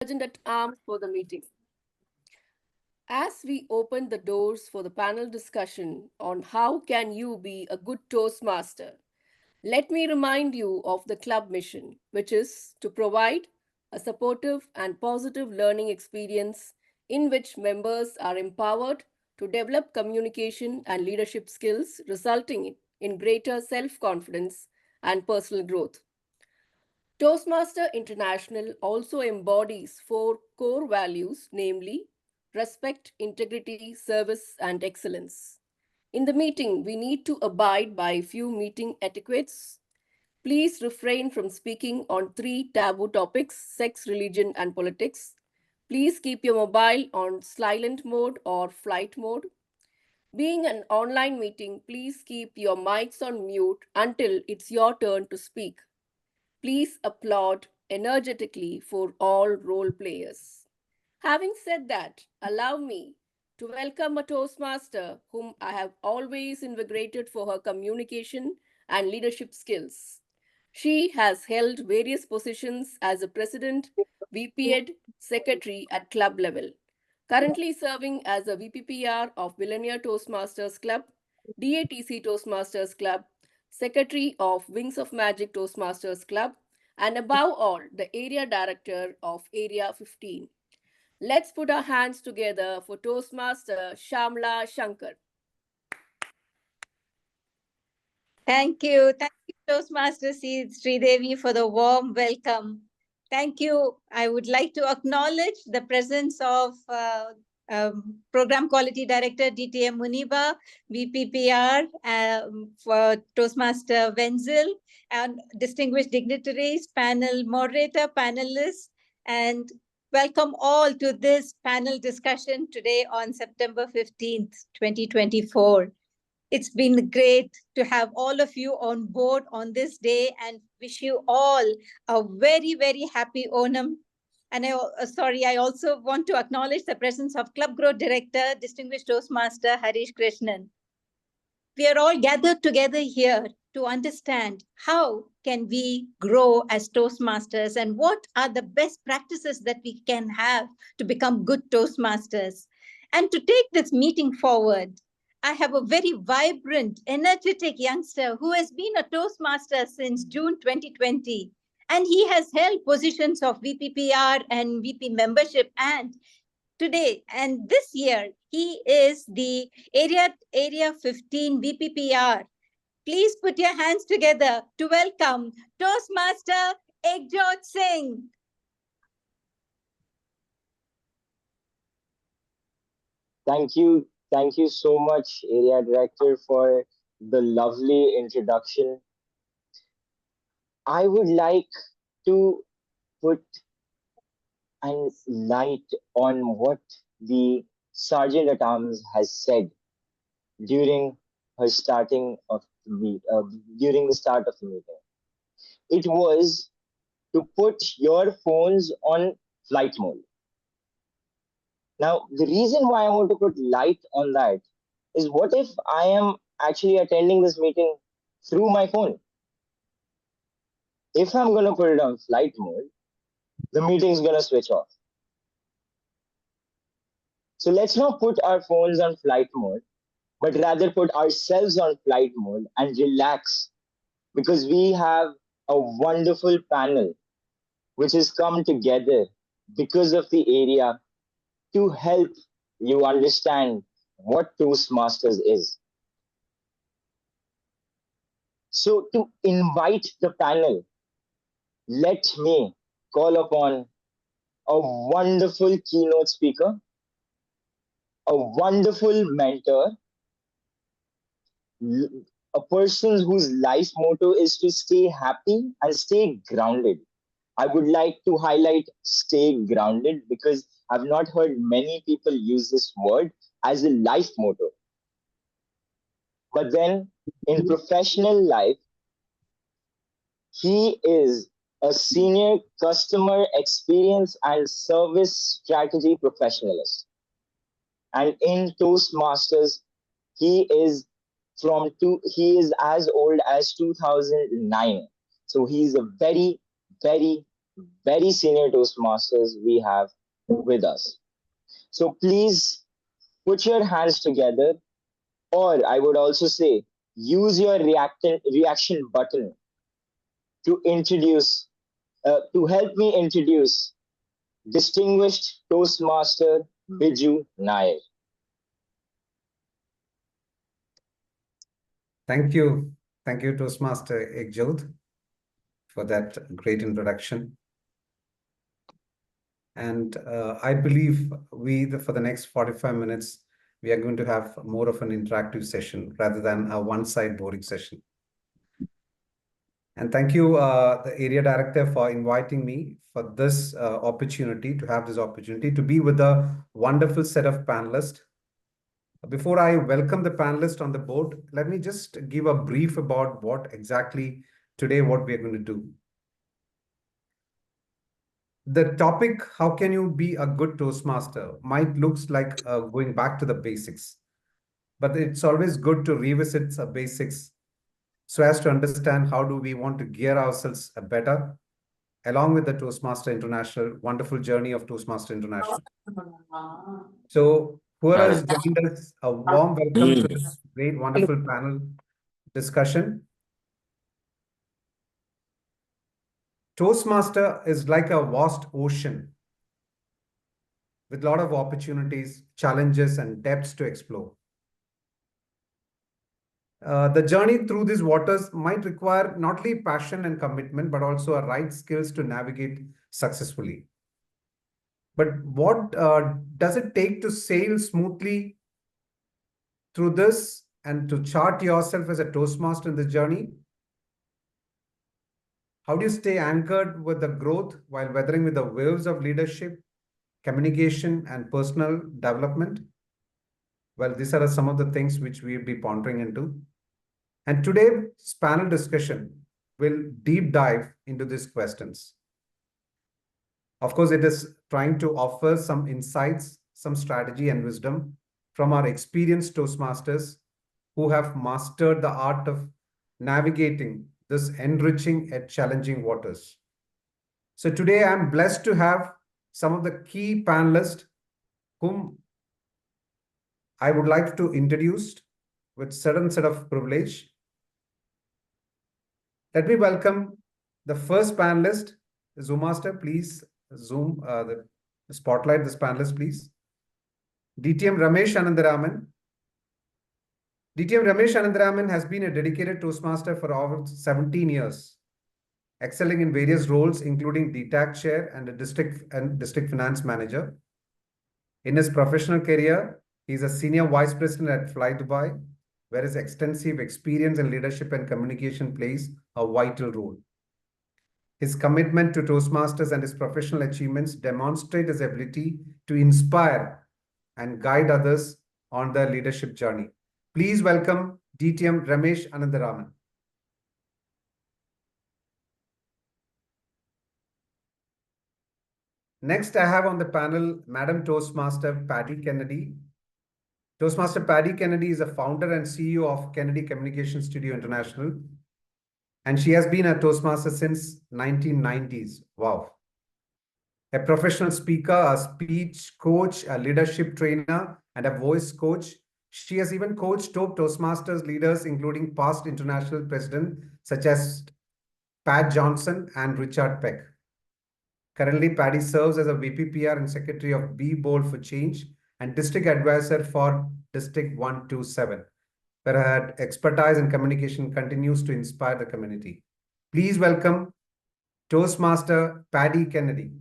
Sergeant at Arms for the meeting. As we open the doors for the panel discussion on how can you be a good Toastmaster, let me remind you of the club mission, which is to provide a supportive and positive learning experience in which members are empowered to develop communication and leadership skills, resulting in greater self confidence and personal growth. Toastmaster International also embodies four core values, namely respect, integrity, service, and excellence. In the meeting, we need to abide by few meeting etiquettes. Please refrain from speaking on three taboo topics: sex, religion, and politics. Please keep your mobile on silent mode or flight mode. Being an online meeting, please keep your mics on mute until it's your turn to speak. Please applaud energetically for all role players. Having said that, allow me to welcome a Toastmaster whom I have always invigorated for her communication and leadership skills. She has held various positions as a president, VP Ed, secretary at club level. Currently serving as a VPPR of Billionaire Toastmasters Club, DATC Toastmasters Club, secretary of Wings of Magic Toastmasters Club, and above all, the area director of Area 15. Let's put our hands together for Toastmaster Shamla Shankar. Thank you. Thank you, Toastmaster Sridevi, for the warm welcome. Thank you. I would like to acknowledge the presence of Program Quality Director DTM Muniba, VPPR, for Toastmaster Wenzel, and distinguished dignitaries, panel moderator, panelists, and welcome all to this panel discussion today on September 15th, 2024. It's been great to have all of you on board on this day and wish you all a very, very happy Onam. And I also want to acknowledge the presence of Club Growth Director, Distinguished Toastmaster Harish Krishnan. We are all gathered together here to understand how can we grow as Toastmasters and what are the best practices that we can have to become good Toastmasters. And to take this meeting forward, I have a very vibrant, energetic youngster who has been a Toastmaster since June 2020. And he has held positions of VPPR and VP membership and today and this year he is the area 15 VPPR. Please put your hands together to welcome Toastmaster Ekjot Singh. Thank you so much, Area Director, for the lovely introduction. I would like to put a light on what the Sergeant at Arms has said during her starting of during the start of the meeting. It was to put your phones on flight mode. Now, the reason why I want to put light on that is, what if I am actually attending this meeting through my phone? If I'm going to put it on flight mode, the meeting's going to switch off. So let's not put our phones on flight mode, but rather put ourselves on flight mode and relax, because we have a wonderful panel which has come together because of the area to help you understand what Toastmasters is. So, to invite the panel, let me call upon a wonderful keynote speaker, a wonderful mentor, a person whose life motto is to stay happy and stay grounded. I would like to highlight stay grounded because I've not heard many people use this word as a life motto. But then in professional life, he is a senior customer experience and service strategy professionalist. And in Toastmasters, he is he is as old as 2009. So he's a very, very very senior Toastmasters we have with us. So please put your hands together, or I would also say, use your reaction button to introduce, to help me introduce distinguished Toastmaster Biju Nair. Thank you. Thank you, Toastmaster Ekjot, for that great introduction. And I believe for the next 45 minutes, we are going to have more of an interactive session rather than a one-side boring session. And thank you, the area director, for inviting me for this opportunity, to have this opportunity to be with a wonderful set of panelists. Before I welcome the panelists on the board, let me just give a brief about what exactly today, what we are going to do. The topic, how can you be a good Toastmaster, might looks like going back to the basics, but it's always good to revisit the basics so as to understand how do we want to gear ourselves better along with the Toastmaster International, wonderful journey of Toastmaster International. So whoever has joined us, a warm welcome to this great, wonderful panel discussion. Toastmaster is like a vast ocean with a lot of opportunities, challenges, and depths to explore. The journey through these waters might require not only passion and commitment, but also a right skills to navigate successfully. But what does it take to sail smoothly through this and to chart yourself as a Toastmaster in the journey? How do you stay anchored with the growth while weathering with the waves of leadership, communication, and personal development? Well, these are some of the things which we'll be pondering into. And today's panel discussion will deep dive into these questions. Of course, it is trying to offer some insights, some strategy and wisdom from our experienced Toastmasters who have mastered the art of navigating this enriching and challenging waters. So today I'm blessed to have some of the key panelists whom I would like to introduce with certain set of privilege. Let me welcome the first panelist, Zoom Master. Please zoom the spotlight this panelist, please. DTM Ramesh Anandaraman. DTM Ramesh Anandaraman has been a dedicated Toastmaster for over 17 years, excelling in various roles, including DTAC chair and a district finance manager. In his professional career, he is a senior vice president at Fly Dubai, where his extensive experience in leadership and communication plays a vital role. His commitment to Toastmasters and his professional achievements demonstrate his ability to inspire and guide others on their leadership journey. Please welcome DTM Ramesh Anandaraman. Next, I have on the panel Madam Toastmaster Paddy Kennedy. Toastmaster Paddy Kennedy is a founder and CEO of Kennedy Communication Studio International, and she has been a Toastmaster since 1990s. Wow. A professional speaker, a speech coach, a leadership trainer, and a voice coach. She has even coached top Toastmasters leaders, including past international presidents such as Pat Johnson and Richard Peck. Currently, Paddy serves as a VPPR and Secretary of Be Bold for Change and District Advisor for District 127, where her expertise in communication continues to inspire the community. Please welcome Toastmaster Paddy Kennedy.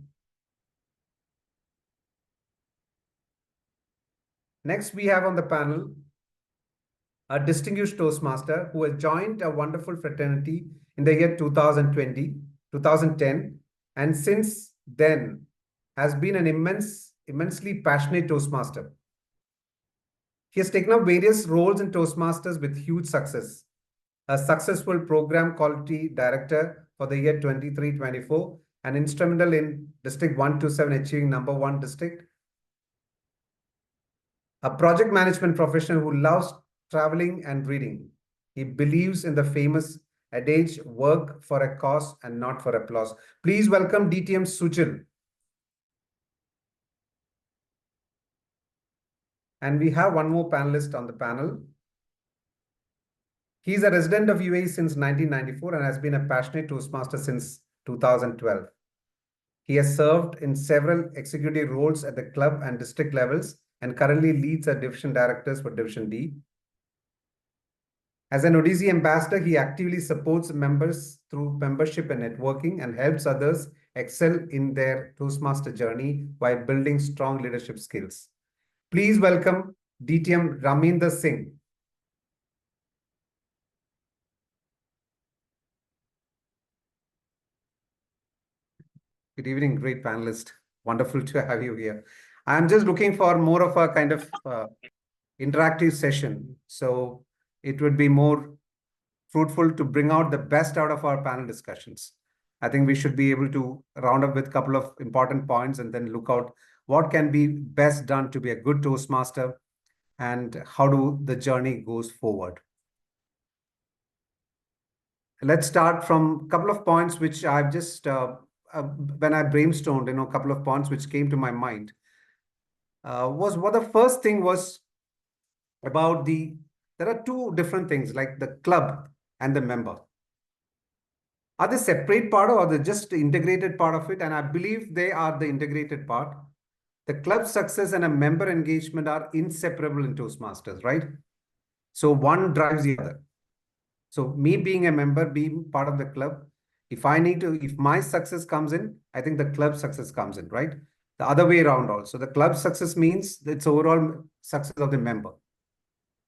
Next, we have on the panel a distinguished Toastmaster who has joined a wonderful fraternity in the year 2010, and since then has been an immensely passionate Toastmaster. He has taken up various roles in Toastmasters with huge success. A successful program quality director for the year 23-24 and instrumental in District 127 achieving #1 district. A project management professional who loves traveling and reading. He believes in the famous adage, work for a cause and not for applause. Please welcome DTM Sujil. And we have one more panelist on the panel. He is a resident of UAE since 1994 and has been a passionate Toastmaster since 2012. He has served in several executive roles at the club and district levels and currently leads as division directors for Division D. As an Odissi ambassador, he actively supports members through membership and networking and helps others excel in their Toastmaster journey while building strong leadership skills. Please welcome DTM Raminder Singh. Good evening, great panelist. Wonderful to have you here. I'm just looking for more of a kind of interactive session. So it would be more fruitful to bring out the best out of our panel discussions. I think we should be able to round up with a couple of important points and then look out what can be best done to be a good Toastmaster and how do the journey goes forward. Let's start from a couple of points which I've just, when I brainstormed, a couple of points which came to my mind. Was what the first thing was about there are two different things like the club and the member. Are they separate part or are they just the integrated part of it? And I believe they are the integrated part. The club success and a member engagement are inseparable in Toastmasters, right? So one drives the other. So me being a member, being part of the club, if my success comes in, I think the club success comes in, right? The other way around also. The club success means it's overall success of the member.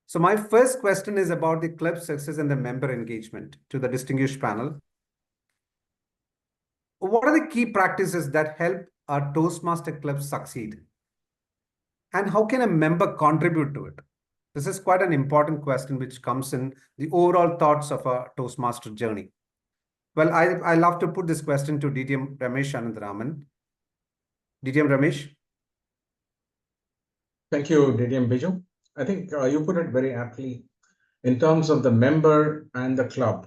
So my first question is about the club success and the member engagement to the distinguished panel. What are the key practices that help our Toastmaster club succeed? And how can a member contribute to it? This is quite an important question which comes in the overall thoughts of a Toastmaster journey. Well, I love to put this question to DTM Ramesh Anandaraman. DTM Ramesh. Thank you, DTM Biju. I think you put it very aptly in terms of the member and the club.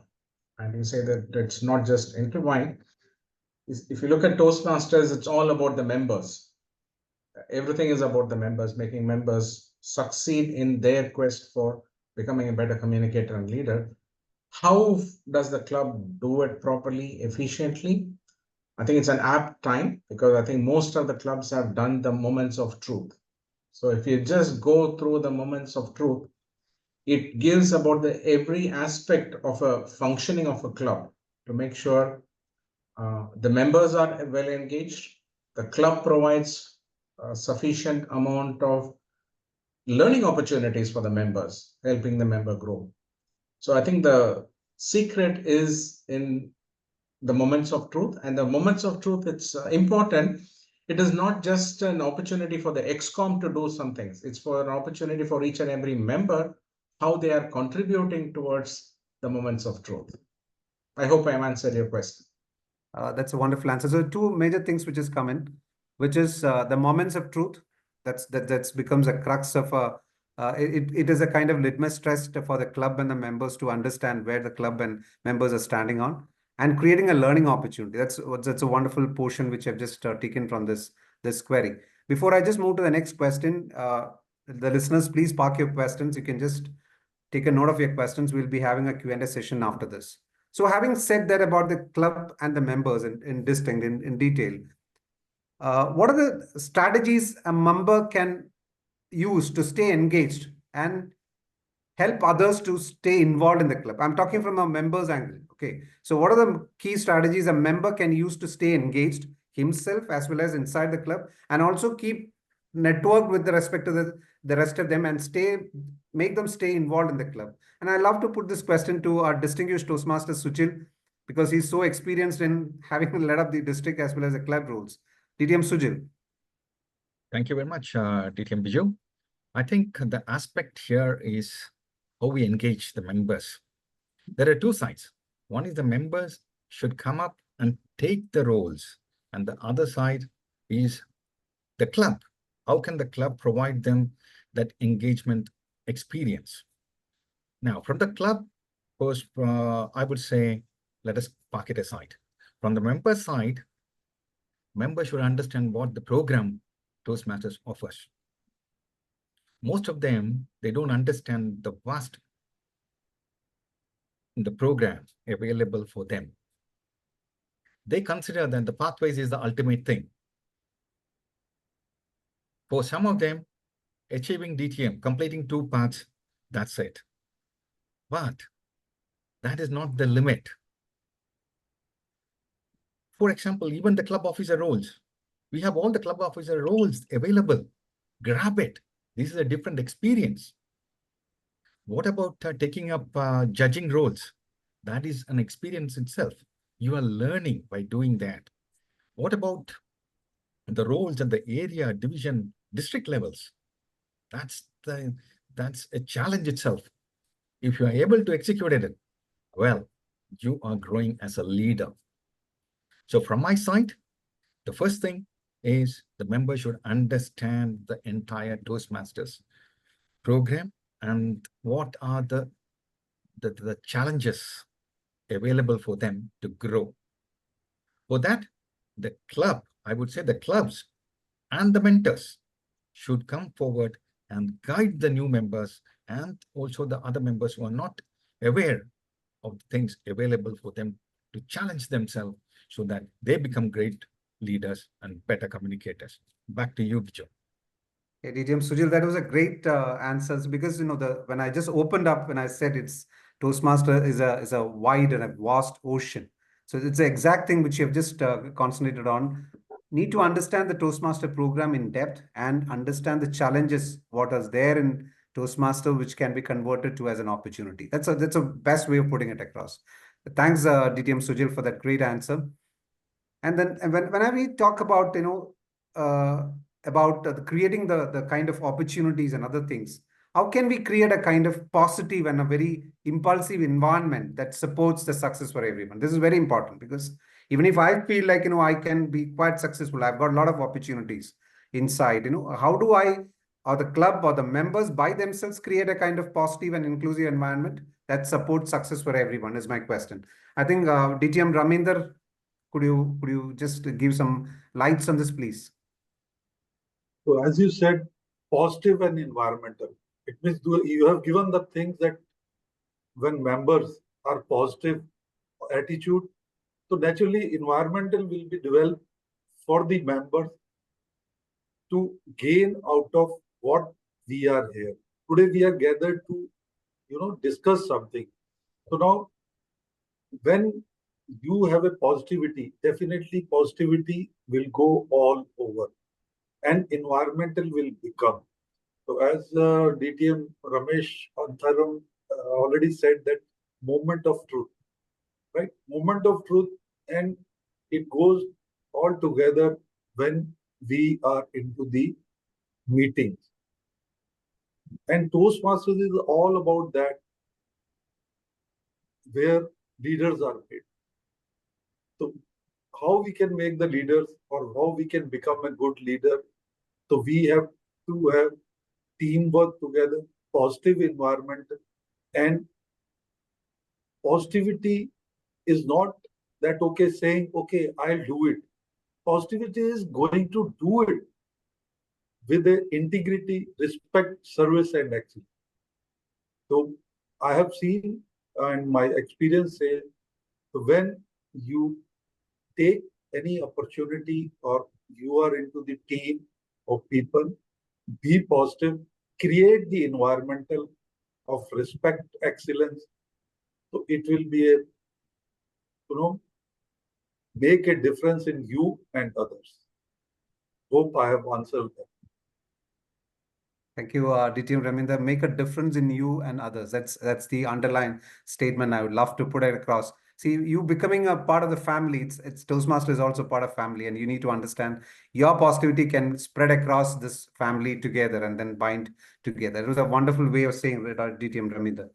And you say that it's not just intertwined. If you look at Toastmasters, it's all about the members. Everything is about the members, making members succeed in their quest for becoming a better communicator and leader. How does the club do it properly, efficiently? I think it's an apt time because I think most of the clubs have done the moments of truth. So if you just go through the moments of truth, it gives about every aspect of a functioning of a club to make sure the members are well engaged. The club provides a sufficient amount of learning opportunities for the members, helping the member grow. So I think the secret is in the moments of truth, and the moments of truth, it's important. It is not just an opportunity for the XCOM to do some things. It's for an opportunity for each and every member, how they are contributing towards the moments of truth. I hope I have answered your question. That's a wonderful answer. So two major things which has come in, which is the moments of truth. That becomes a crux of it is a kind of litmus test for the club and the members to understand where the club and members are standing on, and creating a learning opportunity. That's a wonderful portion which I've just taken from this query. Before I just move to the next question, the listeners, please park your questions. You can just take a note of your questions. We'll be having a Q&A session after this. So having said that about the club and the members in detail, what are the strategies a member can use to stay engaged and help others to stay involved in the club? I'm talking from a member's angle. Okay. So what are the key strategies a member can use to stay engaged himself as well as inside the club, and also keep networked with the respect to the rest of them and make them stay involved in the club? And I love to put this question to our distinguished Toastmaster Suchil, because he's so experienced in having led up the district as well as the club rules. DTM Sujil. Thank you very much, DTM Biju. I think the aspect here is how we engage the members. There are two sides. One is the members should come up and take the roles, and the other side is the club. How can the club provide them that engagement experience? Now, from the club, First, I would say, let us park it aside. From the member side, members should understand what the program Toastmasters offers. Most of them, they don't understand the vast the program available for them. They consider that the pathways is the ultimate thing. For some of them, achieving DTM, completing 2 parts, that's it. But that is not the limit. For example, even the club officer roles. We have all the club officer roles available. Grab it. This is a different experience. What about taking up judging roles? That is an experience itself. You are learning by doing that. What about the roles at the area, division, district levels? That's a challenge itself. If you are able to execute it, well, you are growing as a leader. So from my side, the first thing is the member should understand the entire Toastmasters program and what are the challenges available for them to grow. For that, the club, I would say the clubs and the mentors should come forward and guide the new members and also the other members who are not aware of things available for them to challenge themselves so that they become great leaders and better communicators. Back to you, Bijo. Yeah, DTM Sujil, that was a great answers because when I just opened up when I said it's Toastmaster is a wide and a vast ocean. So it's the exact thing which you have just concentrated on. Need to understand the Toastmaster program in depth and understand the challenges what is there in Toastmaster which can be converted to as an opportunity. That's a best way of putting it across. Thanks, DTM Sujil, for that great answer. And then whenever we talk about creating the kind of opportunities and other things, how can we create a kind of positive and a very impulsive environment that supports the success for everyone? This is very important because even if I feel like I can be quite successful, I've got a lot of opportunities inside. How do I or the club or the members by themselves create a kind of positive and inclusive environment that supports success for everyone? Is my question. I think DTM Raminder, could you just give some lights on this, please? So as you said, positive and environmental. It means you have given the things that when members are positive attitude, so naturally environmental will be developed for the members to gain out of what we are here. Today we are gathered to discuss something. So now when you have a positivity, definitely positivity will go all over and environmental will become. So as DTM Ramesh Antharam already said that moment of truth, right? Moment of truth, and it goes all together when we are into the meetings. And Toastmasters is all about that, where leaders are made. So how we can make the leaders or how we can become a good leader. So we have to have teamwork together, positive environment, and positivity is not that okay saying okay I'll do it. Positivity is going to do it with the integrity, respect, service, and excellence. So I have seen and my experience says when you take any opportunity or you are into the team of people, be positive, create the environmental of respect, excellence. So it will be a, make a difference in you and others. Hope I have answered that. Thank you, DTM Raminder. Make a difference in you and others. That's the underlying statement I would love to put it across. See, you becoming a part of the family. It's Toastmaster is also part of family, and you need to understand your positivity can spread across this family together and then bind together. It was a wonderful way of saying it, DTM Raminder.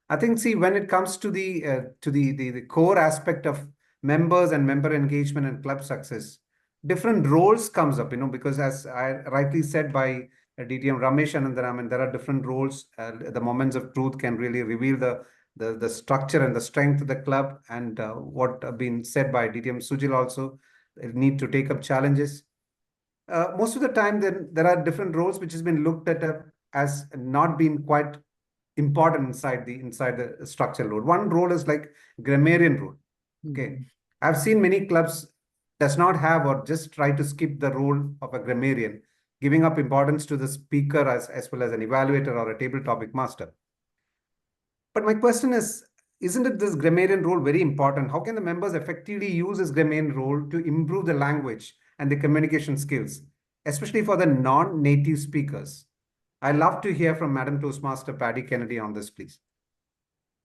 I think, see, when it comes to the core aspect of members and member engagement and club success, different roles comes up, because as I rightly said by DTM Ramesh Anandaram, and there are different roles. The moments of truth can really reveal the the structure and the strength of the club, and what have been said by DTM Sujil also, need to take up challenges. Most of the time, then there are different roles which has been looked at as not being quite important inside the structural role. One role is like grammarian role. Okay, I've seen many clubs does not have or just try to skip the role of a grammarian, giving up importance to the speaker as well as an evaluator or a table topic master. But my question is, isn't it this grammarian role very important? How can the members effectively use this grammarian role to improve the language and the communication skills, especially for the non-native speakers? I'd love to hear from Madam Toastmaster Patty Kennedy on this, please.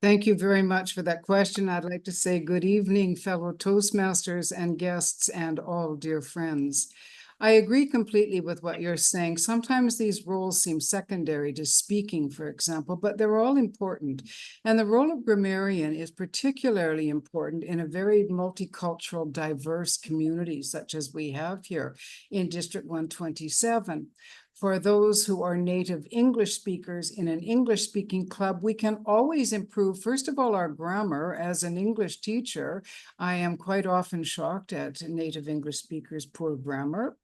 Thank you very much for that question. I'd like to say good evening, fellow Toastmasters and guests and all dear friends. I agree completely with what you're saying. Sometimes these roles seem secondary to speaking, for example, but they're all important. And the role of grammarian is particularly important in a very multicultural, diverse community, such as we have here in District 127. For those who are native English speakers in an English-speaking club, we can always improve, first of all, our grammar. As an English teacher, I am quite often shocked at native English speakers' poor grammar.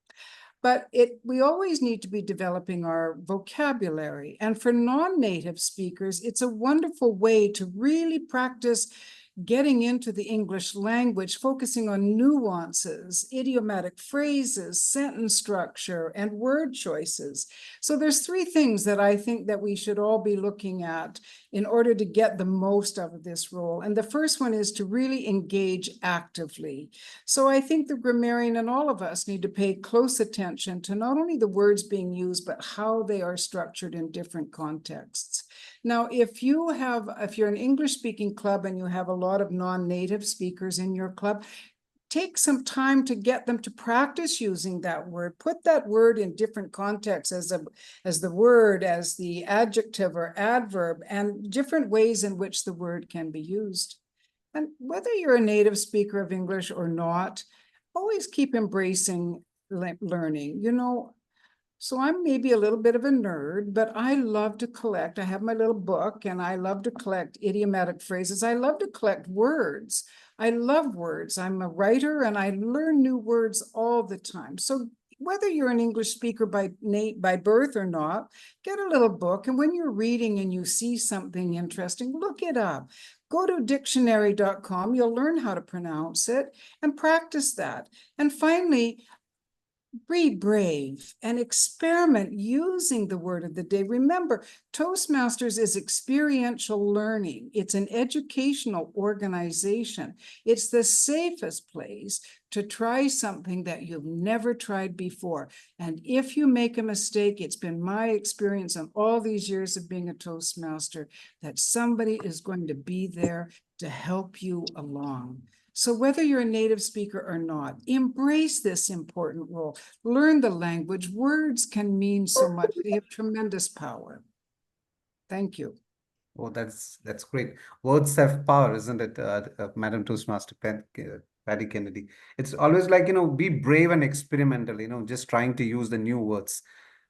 But we always need to be developing our vocabulary. And for non-native speakers, it's a wonderful way to really practice getting into the English language, focusing on nuances, idiomatic phrases, sentence structure, and word choices. So there's three things that I think that we should all be looking at in order to get the most out of this role. And the first one is to really engage actively. So I think the grammarian and all of us need to pay close attention to not only the words being used, but how they are structured in different contexts. Now, if you're an English-speaking club and you have a lot of non-native speakers in your club, take some time to get them to practice using that word. Put that word in different contexts as the word, as the adjective or adverb, and different ways in which the word can be used. And whether you're a native speaker of English or not, always keep embracing learning. So I'm maybe a little bit of a nerd, but I love to collect. I have my little book and I love to collect idiomatic phrases. I love to collect words. I love words. I'm a writer and I learn new words all the time. So whether you're an English speaker by birth or not, get a little book. And when you're reading and you see something interesting, look it up. Go to dictionary.com. You'll learn how to pronounce it and practice that. And finally, be brave and experiment using the word of the day. Remember, Toastmasters is experiential learning. It's an educational organization. It's the safest place to try something that you've never tried before. And if you make a mistake, it's been my experience in all these years of being a Toastmaster that somebody is going to be there to help you along. So whether you're a native speaker or not, embrace this important role. Learn the language. Words can mean so much. They have tremendous power. Thank you. Oh, that's great. Words have power, isn't it, Madam Toastmaster Patty Kennedy? It's always like, be brave and experimental, just trying to use the new words.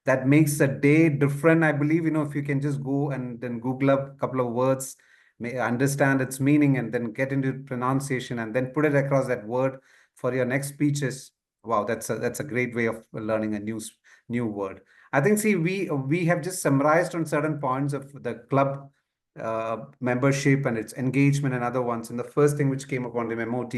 That makes a day different, I believe, if you can just go and then Google up a couple of words, understand its meaning, and then get into pronunciation and then put it across that word for your next speeches. Wow, that's a great way of learning a new word. I think, see, we have just summarized on certain points of the club membership and its engagement and other ones. And the first thing which came up on the MOT,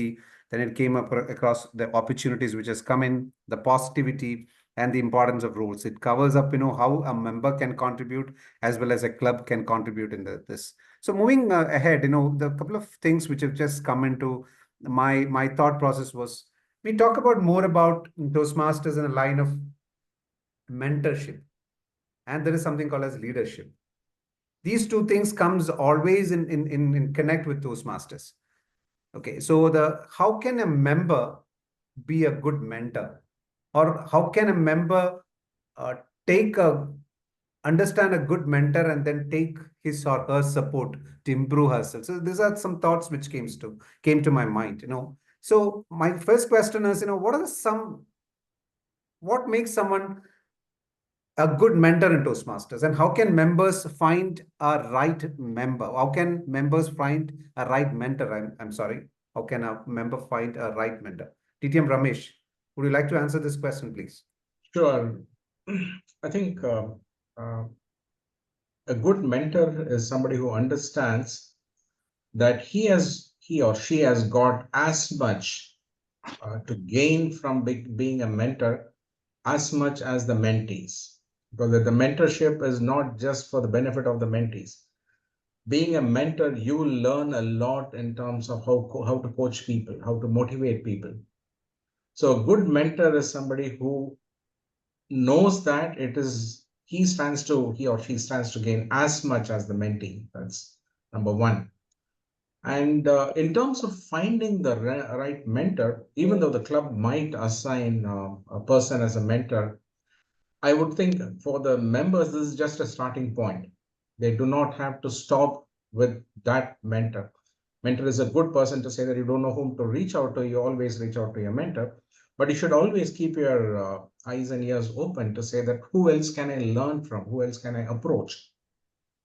then it came up across the opportunities which has come in, the positivity and the importance of roles. It covers up, how a member can contribute as well as a club can contribute in this. So moving ahead, the couple of things which have just come into my thought process was, we talk about more about Toastmasters in a line of mentorship, and there is something called as leadership. These two things comes always in connect with Toastmasters. Okay, so how can a member be a good mentor, or how can a member uh, understand a good mentor and then take his or her support to improve herself? So these are some thoughts which came to my mind. So my first question is, what makes someone a good mentor in Toastmasters, and how can members find a right member? How can members find a right mentor? I'm sorry. How can a member find a right mentor? TTM Ramesh, would you like to answer this question, please? Sure. I think uh, a good mentor is somebody who understands that he or she has got as much to gain from being a mentor as much as the mentees, because the mentorship is not just for the benefit of the mentees. Being a mentor, you will learn a lot in terms of how to coach people, how to motivate people. So a good mentor is somebody who knows that he or she stands to gain as much as the mentee. That's number one. And in terms of finding the right mentor, even though the club might assign a person as a mentor, I would think for the members, this is just a starting point. They do not have to stop with that mentor. Mentor is a good person to say that you don't know whom to reach out to. You always reach out to your mentor, but you should always keep your eyes and ears open to say that who else can I learn from? Who else can I approach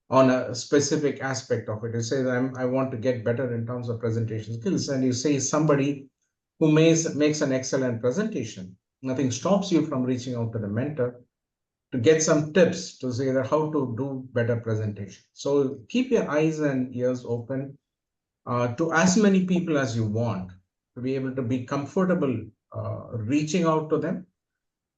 on a specific aspect of it? You say that I want to get better in terms of presentation skills, and you say somebody who makes an excellent presentation. Nothing stops you from reaching out to the mentor to get some tips to say that how to do better presentation. So keep your eyes and ears open to as many people as you want, to be able to be comfortable reaching out to them.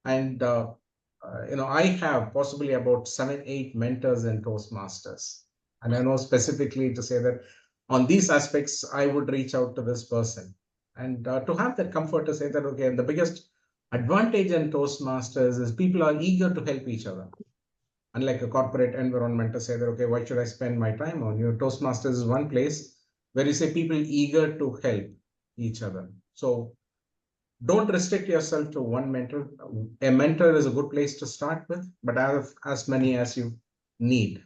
And I have possibly about 7, 8 mentors in Toastmasters, and I know specifically to say that on these aspects I would reach out to this person, and to have that comfort to say that okay, the biggest advantage in Toastmasters is people are eager to help each other. Unlike a corporate environment to say that okay, why should I spend my time on you? Toastmasters is one place where you say people eager to help each other. So don't restrict yourself to one mentor. A mentor is a good place to start with, but have as many as you need.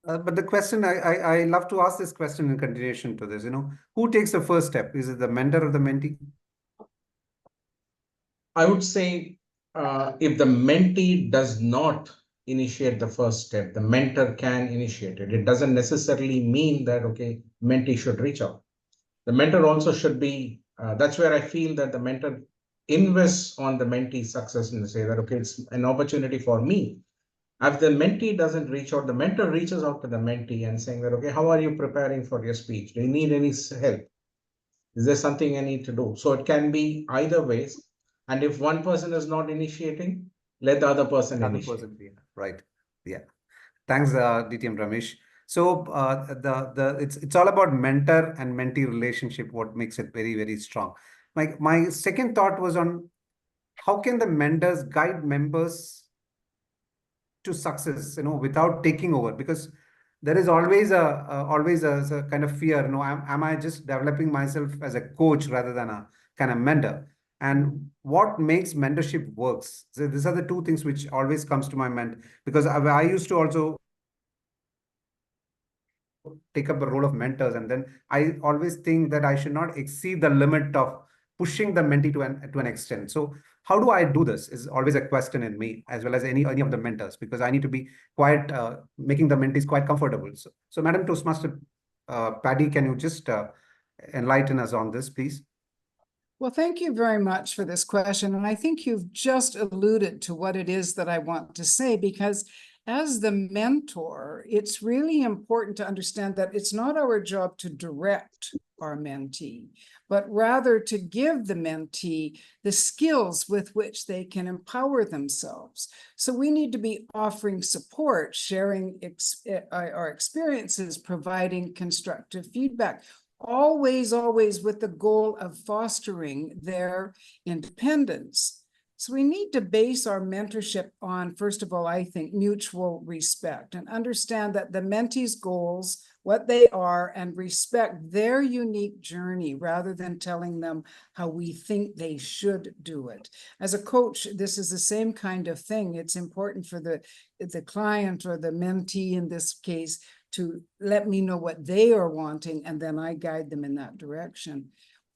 But the question I love to ask this question in continuation to this, who takes the first step? Is it the mentor or the mentee? I would say if the mentee does not initiate the first step, the mentor can initiate it. It doesn't necessarily mean that, okay, mentee should reach out. The mentor also should be, that's where I feel that the mentor invests on the mentee's success and say that, okay, it's an opportunity for me. If the mentee doesn't reach out, the mentor reaches out to the mentee and saying that, okay, how are you preparing for your speech? Do you need any help? Is there something I need to do? So it can be either ways. And if one person is not initiating, let the other person initiate. Right. Yeah. Thanks, DTM Ramesh. So it's all about mentor and mentee relationship, what makes it very, very strong. My second thought was on how can the mentors guide members to success, without taking over, because there is always a kind of fear, am I just developing myself as a coach rather than a kind of mentor? And what makes mentorship works? So these are the two things which always comes to my mind, because I used to also take up the role of mentors, and then I always think that I should not exceed the limit of pushing the mentee to an extent. So how do I do this is always a question in me, as well as any of the mentors, because I need to be quite making the mentees quite comfortable. So Madam Toastmaster Paddy, can you just enlighten us on this, please? Well, thank you very much for this question. And I think you've just alluded to what it is that I want to say, because as the mentor, it's really important to understand that it's not our job to direct our mentee, but rather to give the mentee the skills with which they can empower themselves. So we need to be offering support, sharing our experiences, providing constructive feedback. Always with the goal of fostering their independence. So we need to base our mentorship on, first of all, I think, mutual respect, and understand that the mentee's goals, what they are, and respect their unique journey rather than telling them how we think they should do it. As a coach, this is the same kind of thing. It's important for the client or the mentee in this case to let me know what they are wanting, and then I guide them in that direction.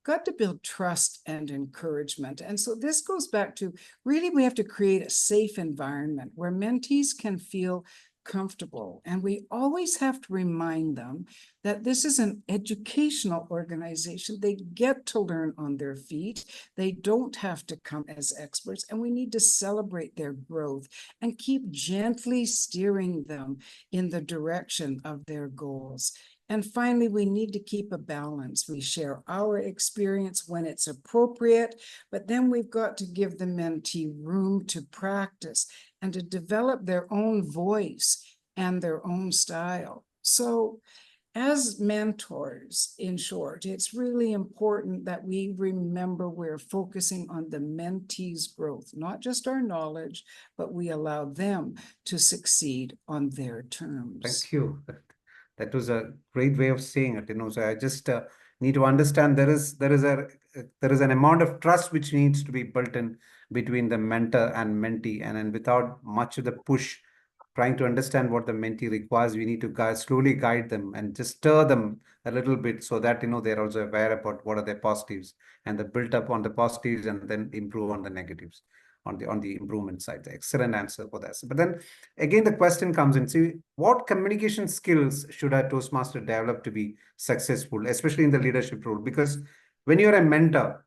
got to build trust and encouragement. And so this goes back to really, we have to create a safe environment where mentees can feel comfortable. And we always have to remind them that this is an educational organization. They get to learn on their feet. They don't have to come as experts, and we need to celebrate their growth and keep gently steering them in the direction of their goals. And finally, we need to keep a balance. We share our experience when it's appropriate, but then we've got to give the mentee room to practice and to develop their own voice and their own style. So as mentors, in short, it's really important that we remember we're focusing on the mentee's growth, not just our knowledge, but we allow them to succeed on their terms. Thank you. That was a great way of saying it. So I just need to understand there is an amount of trust which needs to be built in between the mentor and mentee, and without much of the push, trying to understand what the mentee requires, we need to slowly guide them and just stir them a little bit so that they're also aware about what are their positives, and they build up on the positives and then improve on the negatives on the improvement side. Excellent answer for that. But then again, the question comes in, see, what communication skills should a Toastmaster develop to be successful, especially in the leadership role? Because when you're a mentor,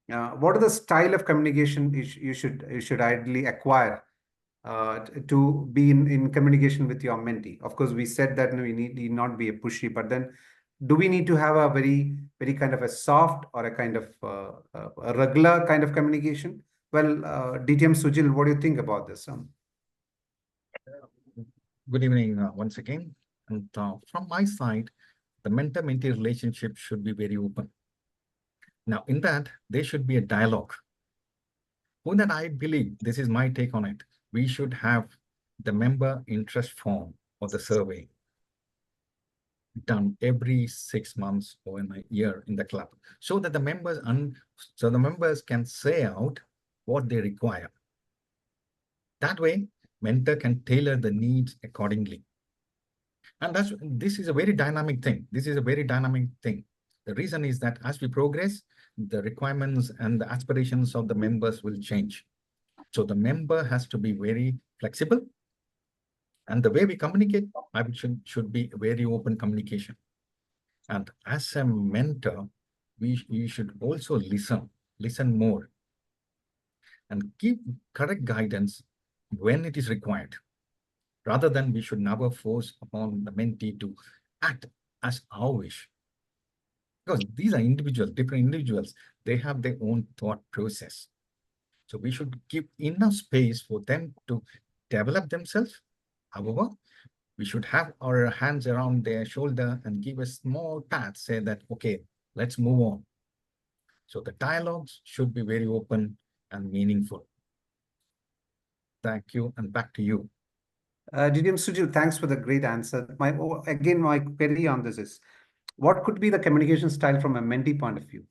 what are the style of communication you should ideally acquire to be in communication with your mentee? Of course, we said that we need not be a pushy, but then do we need to have a very, very kind of a soft or a kind of a regular kind of communication? Well, DTM Sujil, what do you think about this? Good evening once again. And from my side, the mentor-mentee relationship should be very open. Now, in that, there should be a dialogue. For that, I believe, this is my take on it, we should have the member interest form or the survey done every 6 months or in a year in the club, so that the members can say out what they require. That way, mentor can tailor the needs accordingly. And this is a very dynamic thing. The reason is that as we progress, the requirements and the aspirations of the members will change. So the member has to be very flexible. And the way we communicate, should be very open communication. And as a mentor, we should also listen more, and give correct guidance when it is required. Rather than we should never force upon the mentee to act as our wish. Because these are different individuals. They have their own thought process. So we should give enough space for them to develop themselves. However, we should have our hands around their shoulder and give a small pat, say that, okay, let's move on. So the dialogues should be very open and meaningful. Thank you, and back to you. DDM Sujil, thanks for the great answer. My query on this is, what could be the communication style from a mentee point of view?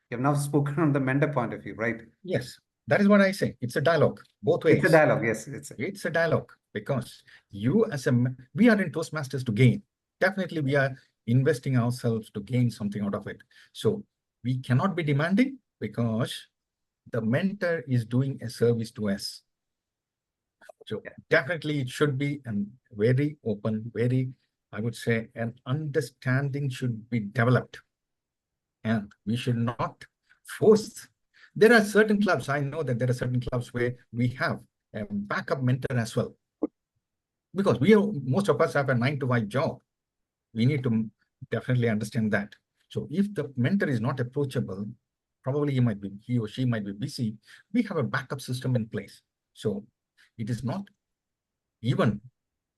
You have now spoken on the mentor point of view, right? Yes, that is what I say. It's a dialogue, both ways. It's a dialogue, yes. It's a dialogue, because we are in Toastmasters to gain. Definitely, we are investing ourselves to gain something out of it. So we cannot be demanding, because the mentor is doing a service to us. So definitely it should be very open, I would say, an understanding should be developed. And we should not force. There are certain clubs, I know that there are certain clubs where we have a backup mentor as well. Because most of us have a 9-to-5 job. We need to definitely understand that. So if the mentor is not approachable, probably he or she might be busy, we have a backup system in place. So it is not even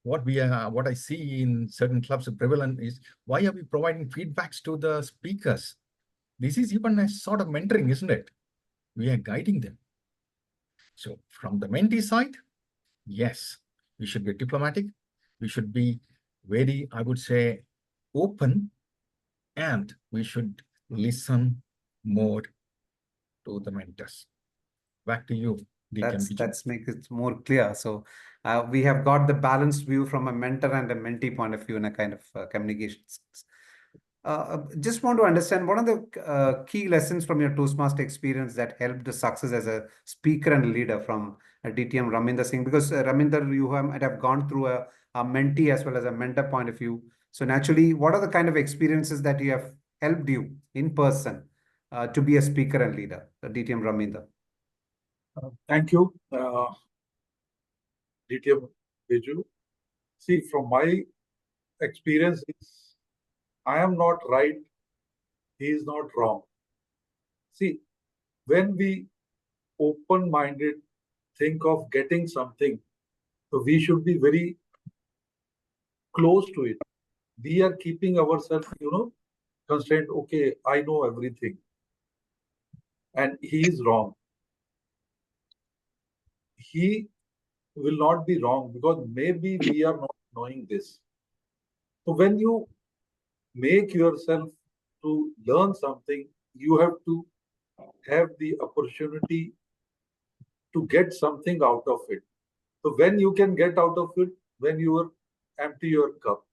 what I see in certain clubs prevalent is, why are we providing feedbacks to the speakers? This is even a sort of mentoring, isn't it? We are guiding them. So from the mentee side, yes, we should be diplomatic. We should be very, I would say, open, and we should listen more to the mentors. Back to you. That's make it more clear. So we have got the balanced view from a mentor and a mentee point of view in a kind of communications. Just want to understand what are the key lessons from your Toastmaster experience that helped the success as a speaker and leader from DTM Raminder Singh? Because Raminder, you might have gone through a mentee as well as a mentor point of view. So naturally, what are the kind of experiences that you have helped you in person to be a speaker and leader, DTM Raminder? Thank you, DTM Biju. See, from my experience, I am not right, he is not wrong. See, when we open-minded think of getting something, so we should be very close to it. We are keeping ourselves, constrained. Okay, I know everything, and he is wrong. He will not be wrong because maybe we are not knowing this. So when you make yourself to learn something, you have to have the opportunity to get something out of it. So when you can get out of it, when you are empty your cup.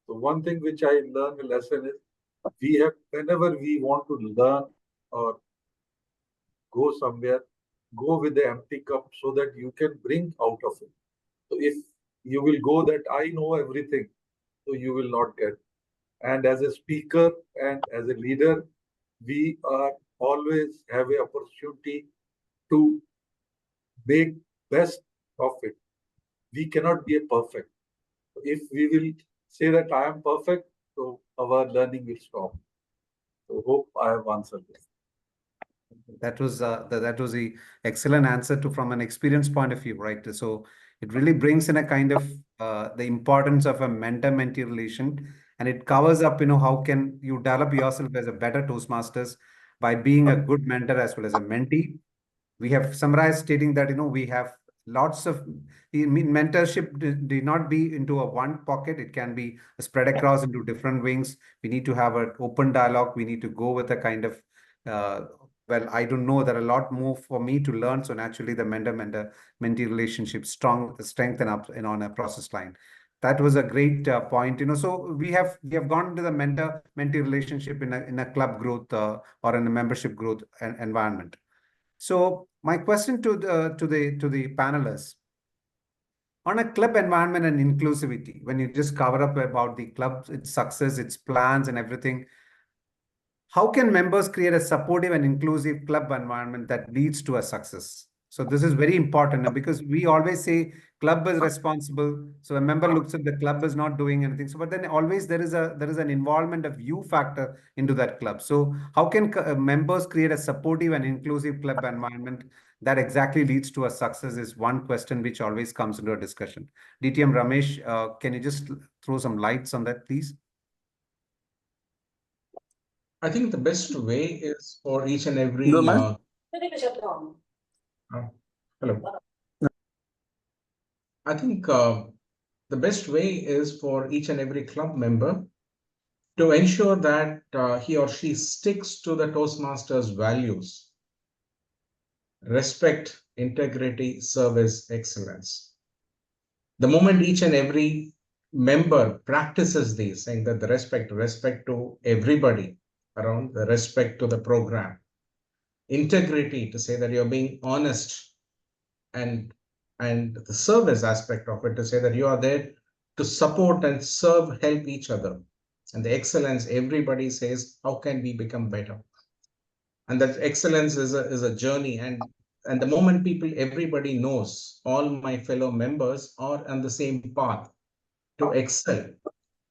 So one thing which I learned a lesson is we have, whenever we want to learn or go somewhere, go with the empty cup so that you can bring out of it. So if you will go that I know everything, so you will not get. And as a speaker and as a leader, we are always have a opportunity to make best of it. We cannot be a perfect. If we will say that I am perfect, so our learning will stop. So hope I have answered this. That was that was the excellent answer to from an experience point of view, right? So it really brings in a kind of the importance of a mentor-mentee relation, and it covers up, how can you develop yourself as a better Toastmasters by being a good mentor as well as a mentee. We have summarized stating that we have lots of mentorship do not be into a one pocket. It can be spread across into different wings. We need to have an open dialogue. We need to go with a kind of uh, well, I don't know, there are a lot more for me to learn. So naturally the mentee relationship strengthen up on a process line. That was a great point. So we have gone into the mentor mentee relationship in a club growth or in a membership growth environment. So my question to the panelists, on a club environment and inclusivity, when you just cover up about the club, its success, its plans and everything, how can members create a supportive and inclusive club environment that leads to a success? So this is very important because we always say club is responsible. So a member looks at the club is not doing anything. So, but then always there is an involvement of you factor into that club. So how can members create a supportive and inclusive club environment that exactly leads to a success is one question which always comes into a discussion. DTM Ramesh, can you just throw some lights on that, please? I think the best way is for each and every hello. I think the best way is for each and every club member to ensure that he or she sticks to the Toastmasters values: respect, integrity, service, excellence. The moment each and every member practices these, saying that the respect to everybody around, the respect to the program, integrity, to say that you're being honest, and the service aspect of it, to say that you are there to support and serve, help each other, and the excellence, everybody says, how can we become better? And that excellence is a journey, and the moment everybody knows all my fellow members are on the same path to excel,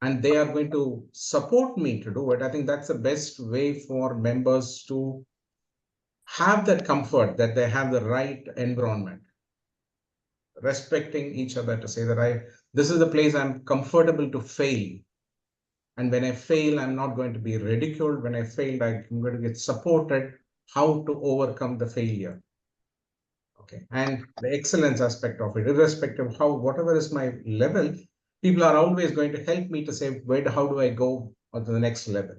and they are going to support me to do it, I think that's the best way for members to have that comfort that they have the right environment, respecting each other, to say that this is the place I'm comfortable to fail. And when I fail, I'm not going to be ridiculed. When I fail, I'm going to get supported how to overcome the failure. Okay. And the excellence aspect of it, irrespective of whatever is my level, people are always going to help me to say, how do I go on to the next level?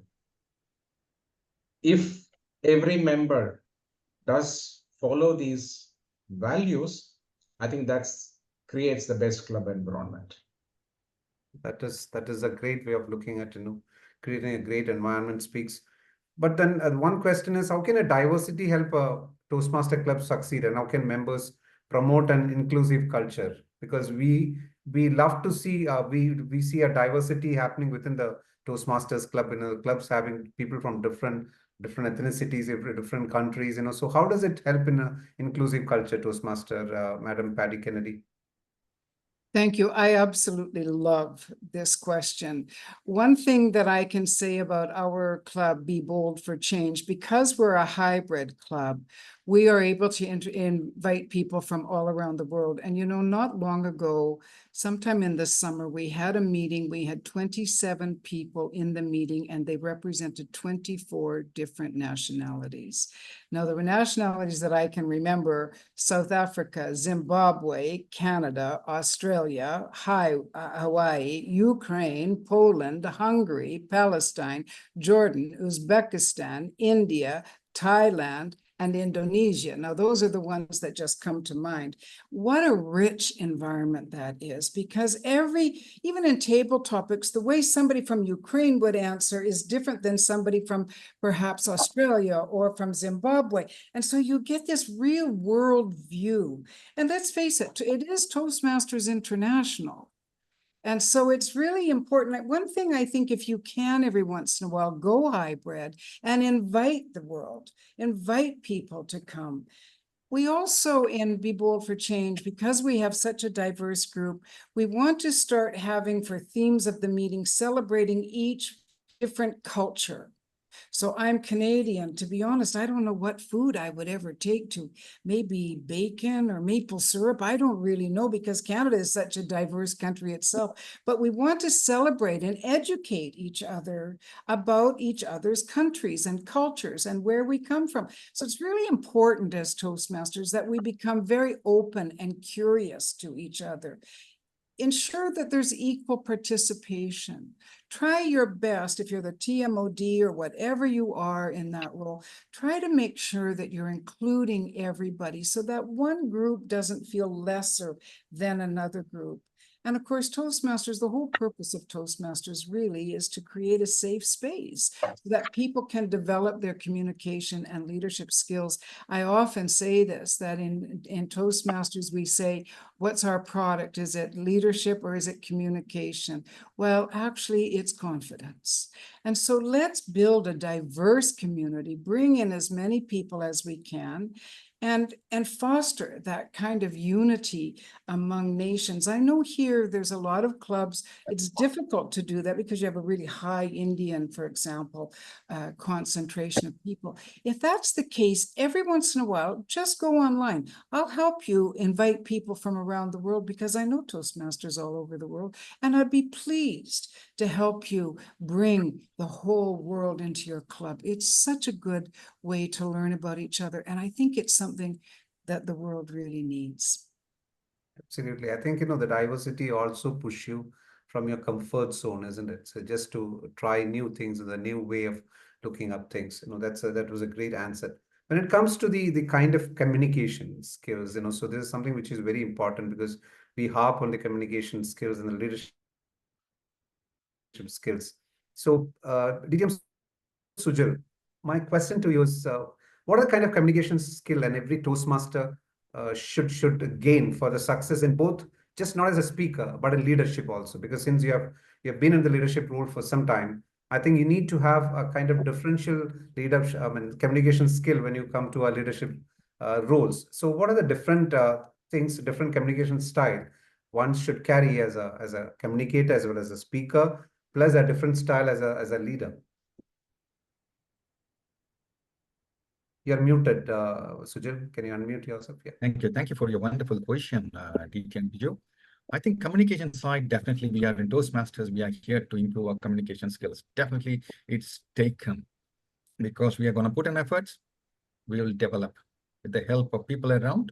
If every member does follow these values, I think that's creates the best club environment. That is a great way of looking at, creating a great environment speaks. But then one question is, how can a diversity help a Toastmaster club succeed, and how can members promote an inclusive culture? Because we love to see we see a diversity happening within the Toastmasters club. Clubs having people from different ethnicities, different countries. So how does it help in an inclusive culture, Toastmaster, Madam Patty Kennedy? Thank you. I absolutely love this question. One thing that I can say about our club, Be Bold for Change, because we're a hybrid club, we are able to invite people from all around the world. And not long ago, sometime in the summer, we had a meeting. We had 27 people in the meeting, and they represented 24 different nationalities. Now, there were nationalities that I can remember: South Africa, Zimbabwe, Canada, Australia, Hawaii, Ukraine, Poland, Hungary, Palestine, Jordan, Uzbekistan, India, Thailand, and Indonesia. Now, those are the ones that just come to mind. What a rich environment that is, because even in table topics, the way somebody from Ukraine would answer is different than somebody from perhaps Australia or from Zimbabwe. And so you get this real world view. And let's face it, it is Toastmasters International. And so it's really important. One thing I think, if you can every once in a while, go hybrid and invite the world, invite people to come. We also, in Be Bold for Change, because we have such a diverse group, we want to start having, for themes of the meeting, celebrating each different culture. So I'm Canadian. To be honest, I don't know what food I would ever take to. Maybe bacon or maple syrup. I don't really know, because Canada is such a diverse country itself. But we want to celebrate and educate each other about each other's countries and cultures and where we come from. So it's really important as Toastmasters that we become very open and curious to each other. Ensure that there's equal participation. Try your best, if you're the TMOD or whatever you are in that role, try to make sure that you're including everybody so that one group doesn't feel lesser than another group. And of course, Toastmasters, the whole purpose of Toastmasters really is to create a safe space so that people can develop their communication and leadership skills. I often say this, that in Toastmasters, we say, what's our product? Is it leadership or is it communication? Well, actually, it's confidence. And so let's build a diverse community, bring in as many people as we can, and foster that kind of unity among nations. I know here there's a lot of clubs. It's difficult to do that because you have a really high Indian, for example, concentration of people. If that's the case, every once in a while, just go online. I'll help you invite people from around the world, because I know Toastmasters all over the world, and I'd be pleased to help you bring the whole world into your club. It's such a good way to learn about each other, and I think it's something that the world really needs. Absolutely. I think, the diversity also push you from your comfort zone, isn't it? So just to try new things, the new way of looking up things, that was a great answer. When it comes to the kind of communication skills, so this is something which is very important, because we harp on the communication skills and the leadership skills. So, DTM Sujal, my question to you is, what are the kind of communication skill and every Toastmaster should gain for the success in both, just not as a speaker, but in leadership also? Because since you have been in the leadership role for some time, I think you need to have a kind of differential leadership, communication skill when you come to our leadership roles. So what are the different things, different communication style one should carry as a communicator as well as a speaker, plus a different style as a leader? You're muted, Sujal. Can you unmute yourself? Yeah. Thank you. Thank you for your wonderful question, DK and Biju. I think communication side, definitely we are in Toastmasters. We are here to improve our communication skills. Definitely it's taken, because we are going to put in efforts. We will develop with the help of people around,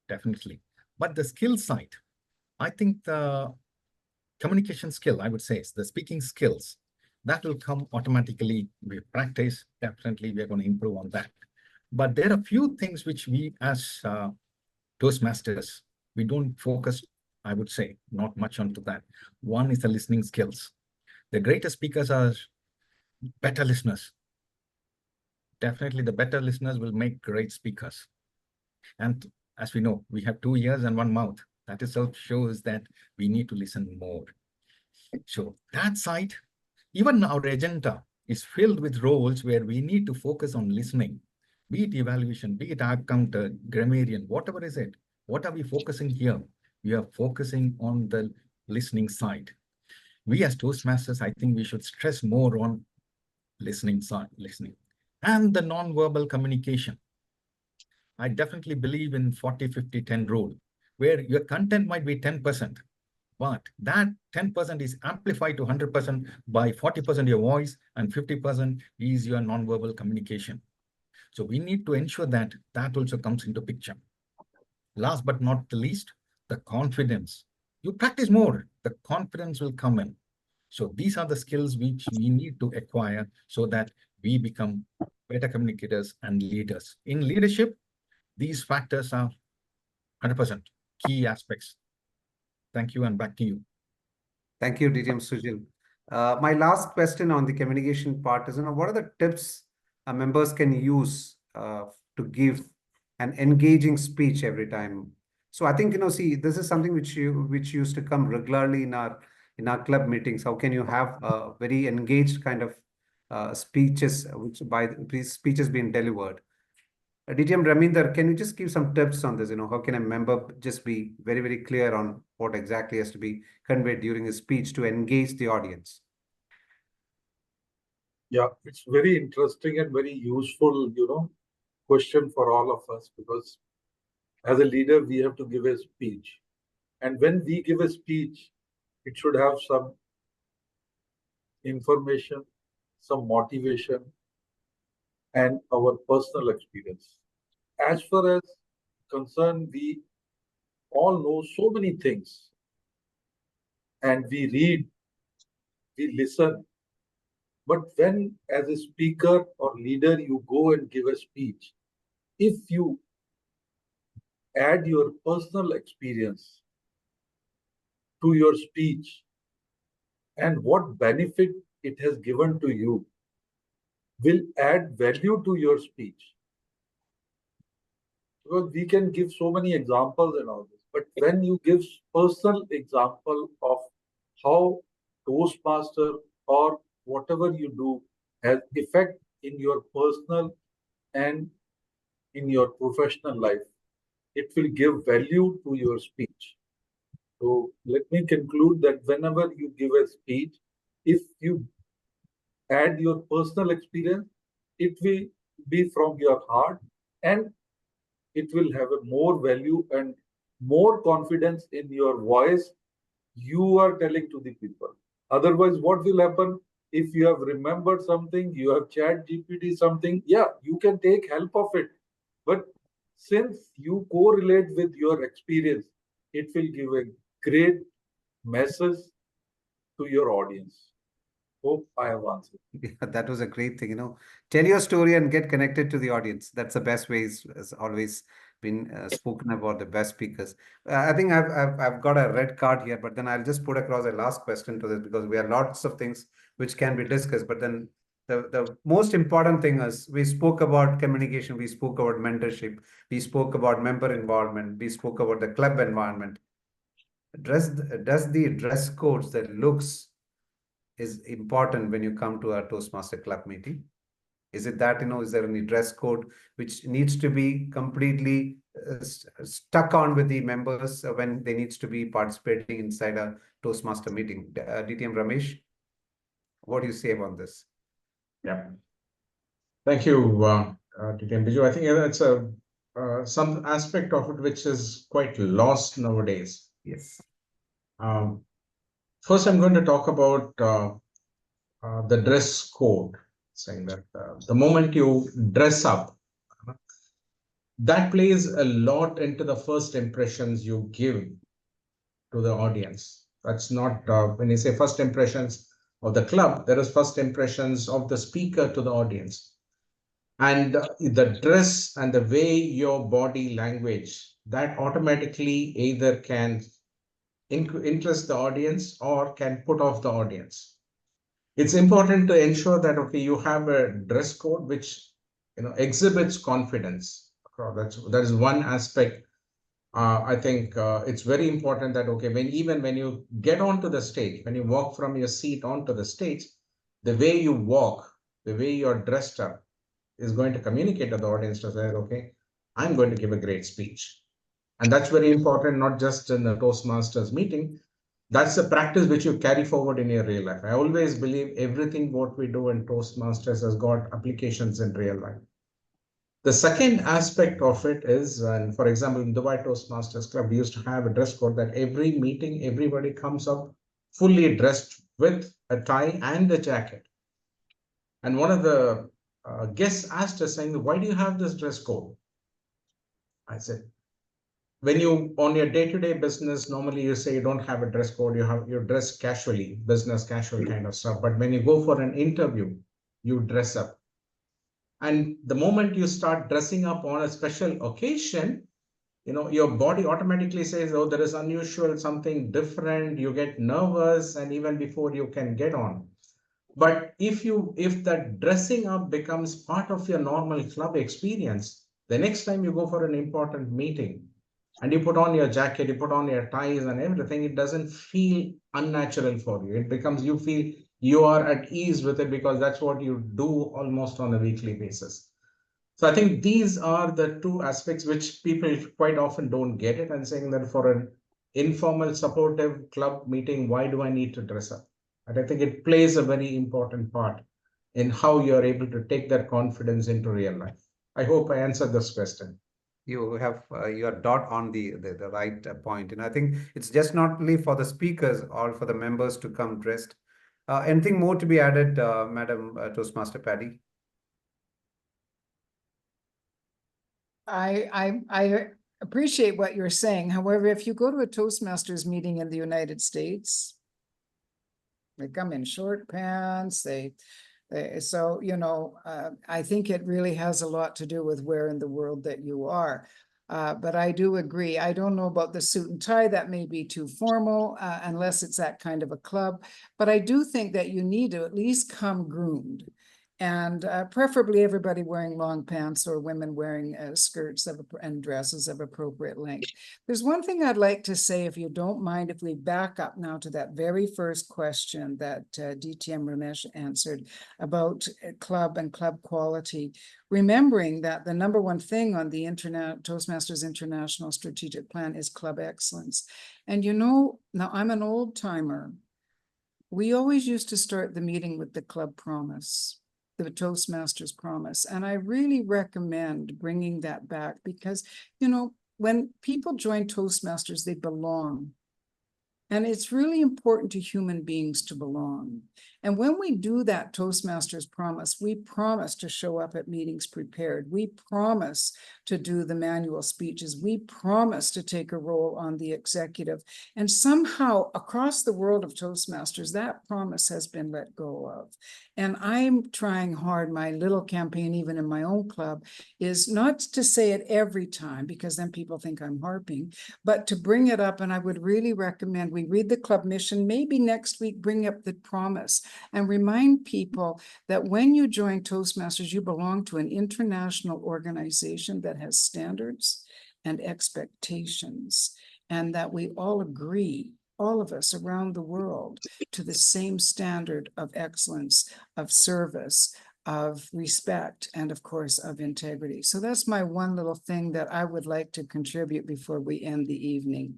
definitely. But the skill side, I think the communication skill, I would say, is the speaking skills. That will come automatically with practice. Definitely, we are going to improve on that. But there are a few things which we as Toastmasters, we don't focus, I would say, not much onto that. One is the listening skills. The greatest speakers are better listeners. Definitely the better listeners will make great speakers. And as we know, we have 2 ears and one mouth. That itself shows that we need to listen more. So that side, even our agenda is filled with roles where we need to focus on listening, be it evaluation, be it outcome, grammarian, whatever is it. What are we focusing here? We are focusing on the listening side. We as Toastmasters, I think we should stress more on listening side, listening. And the non-verbal communication. I definitely believe in 40-50-10 rule, where your content might be 10%, but that 10% is amplified to 100% by 40% your voice and 50% is your non-verbal communication. So we need to ensure that that also comes into picture. Last but not the least, the confidence. You practice more, the confidence will come in. So these are the skills which we need to acquire so that we become better communicators and leaders. In leadership, these factors are 100% key aspects. Thank you, and back to you. Thank you, DTM Sujil. My last question on the communication part is, what are the tips members can use to give an engaging speech every time? So I think, see, this is something which used to come regularly in our club meetings. How can you have very engaged kind of speeches, which by these speeches being delivered? DTM Raminder, can you just give some tips on this? How can a member just be very, very clear on what exactly has to be conveyed during his speech to engage the audience? Yeah, it's very interesting and very useful, question for all of us, because as a leader, we have to give a speech. And when we give a speech, it should have some information, some motivation, and our personal experience. As far as concerned, we all know so many things, and we read, we listen. But when, as a speaker or leader, you go and give a speech, if you add your personal experience to your speech and what benefit it has given to you, will add value to your speech. Because we can give so many examples and all this, but when you give personal example of how Toastmaster or whatever you do has effect in your personal and in your professional life, it will give value to your speech. So let me conclude that whenever you give a speech, if you add your personal experience, it will be from your heart, and it will have a more value and more confidence in your voice you are telling to the people. Otherwise, what will happen if you have remembered something, you have chat GPT something, yeah, you can take help of it. But since you correlate with your experience, it will give a great message to your audience. Hope I have answered. Yeah, that was a great thing. Tell your story and get connected to the audience. That's the best way. Has always been spoken about the best speakers. I think I've got a red card here, but then I'll just put across a last question to this, because we have lots of things which can be discussed. But then the most important thing is, we spoke about communication, we spoke about mentorship, we spoke about member involvement, we spoke about the club environment. Does the dress codes, the looks, is important when you come to a Toastmaster club meeting? Is it that, is there any dress code which needs to be completely stuck on with the members when they needs to be participating inside a Toastmaster meeting? DTM Ramesh, what do you say about this? Yeah. Thank you, DTM Biju. I think that's some aspect of it which is quite lost nowadays. Yes. First, I'm going to talk about the dress code, saying that the moment you dress up, that plays a lot into the first impressions you give to the audience. That's not, when you say first impressions of the club, there is first impressions of the speaker to the audience. And the dress and the way your body language, that automatically either can interest the audience or can put off the audience. It's important to ensure that, okay, you have a dress code which, exhibits confidence. That is one aspect. I think it's very important that, okay, even when you get onto the stage, when you walk from your seat onto the stage, the way you walk, the way you're dressed up is going to communicate to the audience to say, okay, I'm going to give a great speech. And that's very important, not just in the Toastmasters meeting. That's a practice which you carry forward in your real life. I always believe everything what we do in Toastmasters has got applications in real life. The second aspect of it is, and for example, in Dubai Toastmasters Club, we used to have a dress code that every meeting, everybody comes up fully dressed with a tie and a jacket. And one of the guests asked us, saying, why do you have this dress code? I said, when you on your day-to-day business, normally you say you don't have a dress code, you dress casually, business casual kind of stuff. But when you go for an interview, you dress up. And the moment you start dressing up on a special occasion, your body automatically says, oh, there is unusual, something different. You get nervous, and even before you can get on. But if that dressing up becomes part of your normal club experience, the next time you go for an important meeting and you put on your jacket, you put on your ties and everything, it doesn't feel unnatural for you. It becomes, you feel you are at ease with it because that's what you do almost on a weekly basis. So I think these are the two aspects which people quite often don't get it, and saying that for an informal supportive club meeting, why do I need to dress up? And I think it plays a very important part in how you're able to take that confidence into real life. I hope I answered this question. You have your dot on the right point, and I think it's just not only for the speakers or for the members to come dressed. Anything more to be added, Madam Toastmaster Paddy? I appreciate what you're saying. However, if you go to a Toastmasters meeting in the United States, they come in short pants, so, I think it really has a lot to do with where in the world that you are. But I do agree. I don't know about the suit and tie. That may be too formal, unless it's that kind of a club. But I do think that you need to at least come groomed. And preferably everybody wearing long pants or women wearing skirts and dresses of appropriate length. There's one thing I'd like to say, if you don't mind, if we back up now to that very first question that DTM Ramesh answered about club and club quality, remembering that the number one thing on the Toastmasters International Strategic Plan is club excellence. And now I'm an old timer. We always used to start the meeting with the club promise, the Toastmasters promise. And I really recommend bringing that back because, when people join Toastmasters, they belong. And it's really important to human beings to belong. And when we do that Toastmasters promise, we promise to show up at meetings prepared. We promise to do the manual speeches. We promise to take a role on the executive. And somehow across the world of Toastmasters, that promise has been let go of. And I'm trying hard, my little campaign, even in my own club, is not to say it every time, because then people think I'm harping, but to bring it up. And I would really recommend we read the club mission, maybe next week, bring up the promise and remind people that when you join Toastmasters, you belong to an international organization that has standards and expectations, and that we all agree, all of us around the world, to the same standard of excellence, of service, of respect, and of course of integrity. So that's my one little thing that I would like to contribute before we end the evening.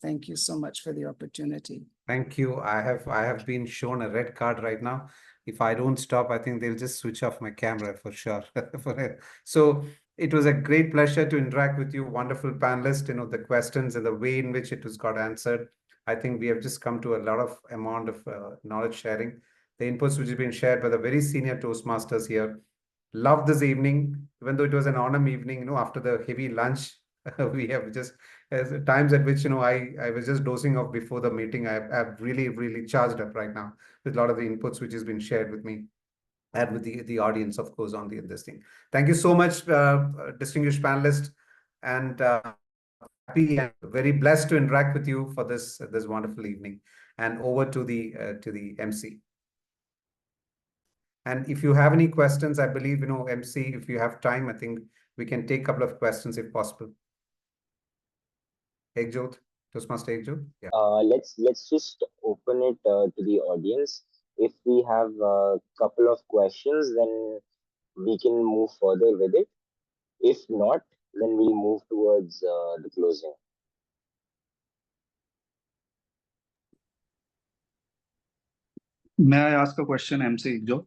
Thank you so much for the opportunity. Thank you. I have been shown a red card right now. If I don't stop, I think they'll just switch off my camera for sure. So it was a great pleasure to interact with you, wonderful panelists. The questions and the way in which it was got answered. I think we have just come to a lot of amount of knowledge sharing. The inputs which have been shared by the very senior Toastmasters here. Love this evening, even though it was an autumn evening, after the heavy lunch, we have just times at which, I was just dozing off before the meeting. I've really, really charged up right now with a lot of the inputs which has been shared with me and with the audience, of course, on this thing. Thank you so much, distinguished panelists, and happy and very blessed to interact with you for this wonderful evening. And over to the MC. And if you have any questions, I believe, MC, if you have time, I think we can take a couple of questions if possible. Ekjot, Toastmaster Ekjot. Yeah. Let's just open it to the audience. If we have a couple of questions, then we can move further with it. If not, then we'll move towards the closing. May I ask a question, MC Joe?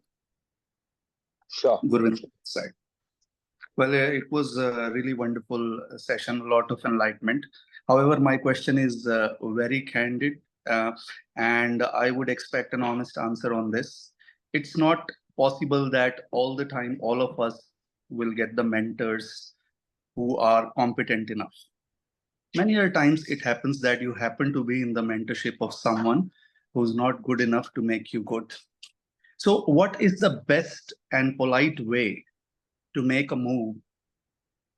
Sure. Gurvind side. Well, it was a really wonderful session, a lot of enlightenment. However, my question is very candid, and I would expect an honest answer on this. It's not possible that all the time all of us will get the mentors who are competent enough. Many other times it happens that you happen to be in the mentorship of someone who's not good enough to make you good. So what is the best and polite way to make a move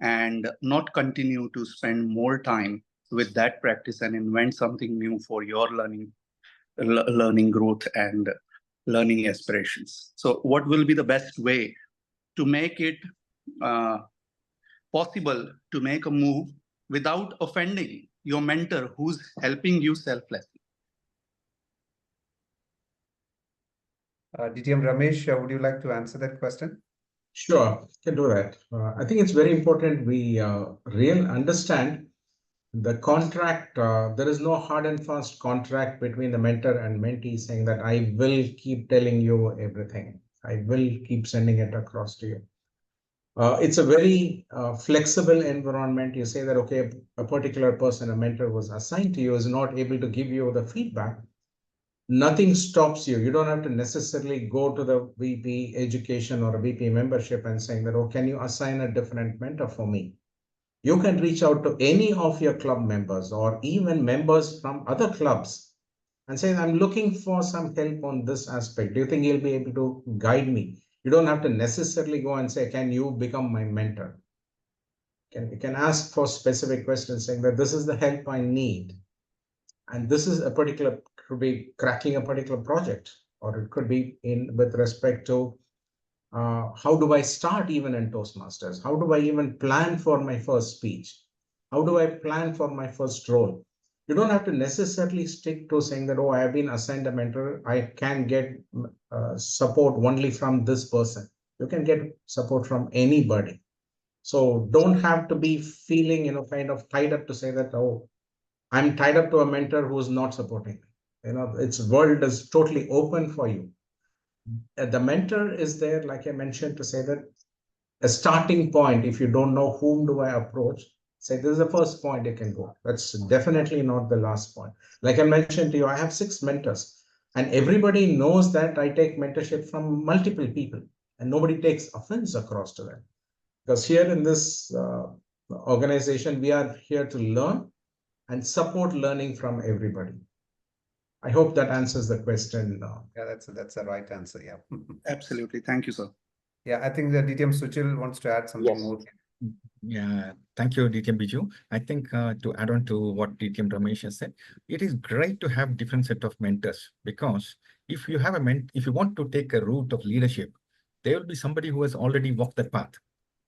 and not continue to spend more time with that practice and invent something new for your learning growth and learning aspirations? So what will be the best way to make it possible to make a move without offending your mentor who's helping you selflessly? DTM Ramesh, would you like to answer that question? Sure, can do that. I think it's very important we real understand the contract. There is no hard and fast contract between the mentor and mentee saying that I will keep telling you everything. I will keep sending it across to you. It's a very flexible environment. You say that, okay, a particular person, a mentor was assigned to you, is not able to give you the feedback. Nothing stops you. You don't have to necessarily go to the VP education or a VP membership and saying that, oh, can you assign a different mentor for me? You can reach out to any of your club members or even members from other clubs and say, I'm looking for some help on this aspect. Do you think you'll be able to guide me? You don't have to necessarily go and say, can you become my mentor? You can ask for specific questions saying that this is the help I need. And this is a particular, could be cracking a particular project, or it could be in with respect to how do I start even in Toastmasters? How do I even plan for my first speech? How do I plan for my first role? You don't have to necessarily stick to saying that, oh, I have been assigned a mentor. I can get support only from this person. You can get support from anybody. So don't have to be feeling, kind of tied up to say that, oh, I'm tied up to a mentor who's not supporting me. Its world is totally open for you. The mentor is there, like I mentioned, to say that a starting point, if you don't know whom do I approach, say this is the first point you can go. That's definitely not the last point. Like I mentioned to you, I have 6 mentors, and everybody knows that I take mentorship from multiple people, and nobody takes offense across to them. Because here in this organization, we are here to learn and support learning from everybody. I hope that answers the question. Yeah, that's the right answer. Yeah. Absolutely. Thank you, sir. Yeah, I think the DTM Suchil wants to add something Yes. more. Yeah, thank you, DTM Biju. I think to add on to what DTM Ramesh has said, it is great to have different set of mentors, because if you have if you want to take a route of leadership, there will be somebody who has already walked that path.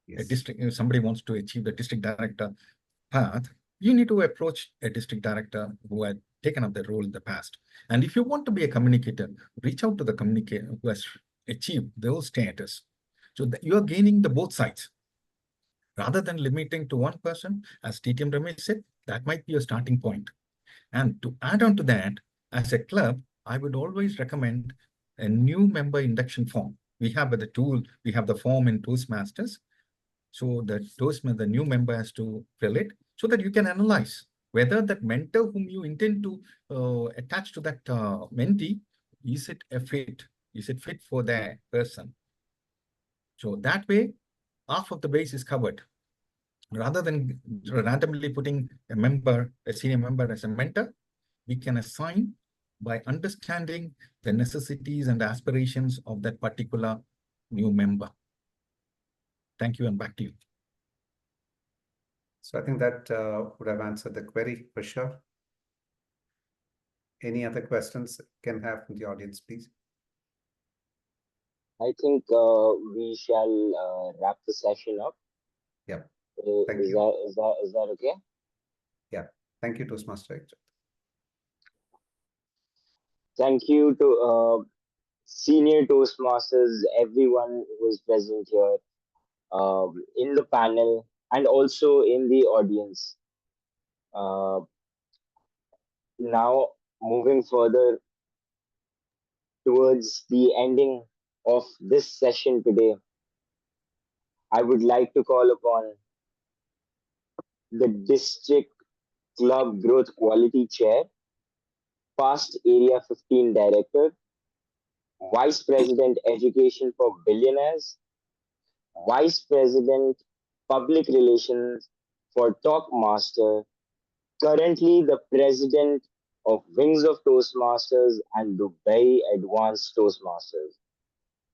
Yes. A district, if somebody wants to achieve the district director path, you need to approach a district director who had taken up the role in the past. And if you want to be a communicator, reach out to the communicator who has achieved those status. So you are gaining the both sides. Rather than limiting to one person, as TTM Ramesh said, that might be a starting point. And to add on to that, as a club, I would always recommend a new member induction form. We have the tool, we have the form in Toastmasters. So the new member has to fill it so that you can analyze whether that mentor whom you intend to attach to that mentee, is it a fit? Is it fit for that person? So that way, half of the base is covered. Rather than randomly putting a senior member as a mentor, we can assign by understanding the necessities and aspirations of that particular new member. Thank you, and back to you. So I think that would have answered the query for sure. Any other questions can have from the audience, please? I think we shall wrap the session up. Yeah. Uh, Thank is you. that okay? Yeah. Thank you, Toastmaster. Thank you to senior Toastmasters, everyone who is present here in the panel and also in the audience. Now, moving further towards the ending of this session today, I would like to call upon the District Club Growth Quality Chair, past Area 15 Director, Vice President Education for Billionaires, Vice President Public Relations for Talkmaster, currently the President of Wings of Toastmasters and Dubai Advanced Toastmasters.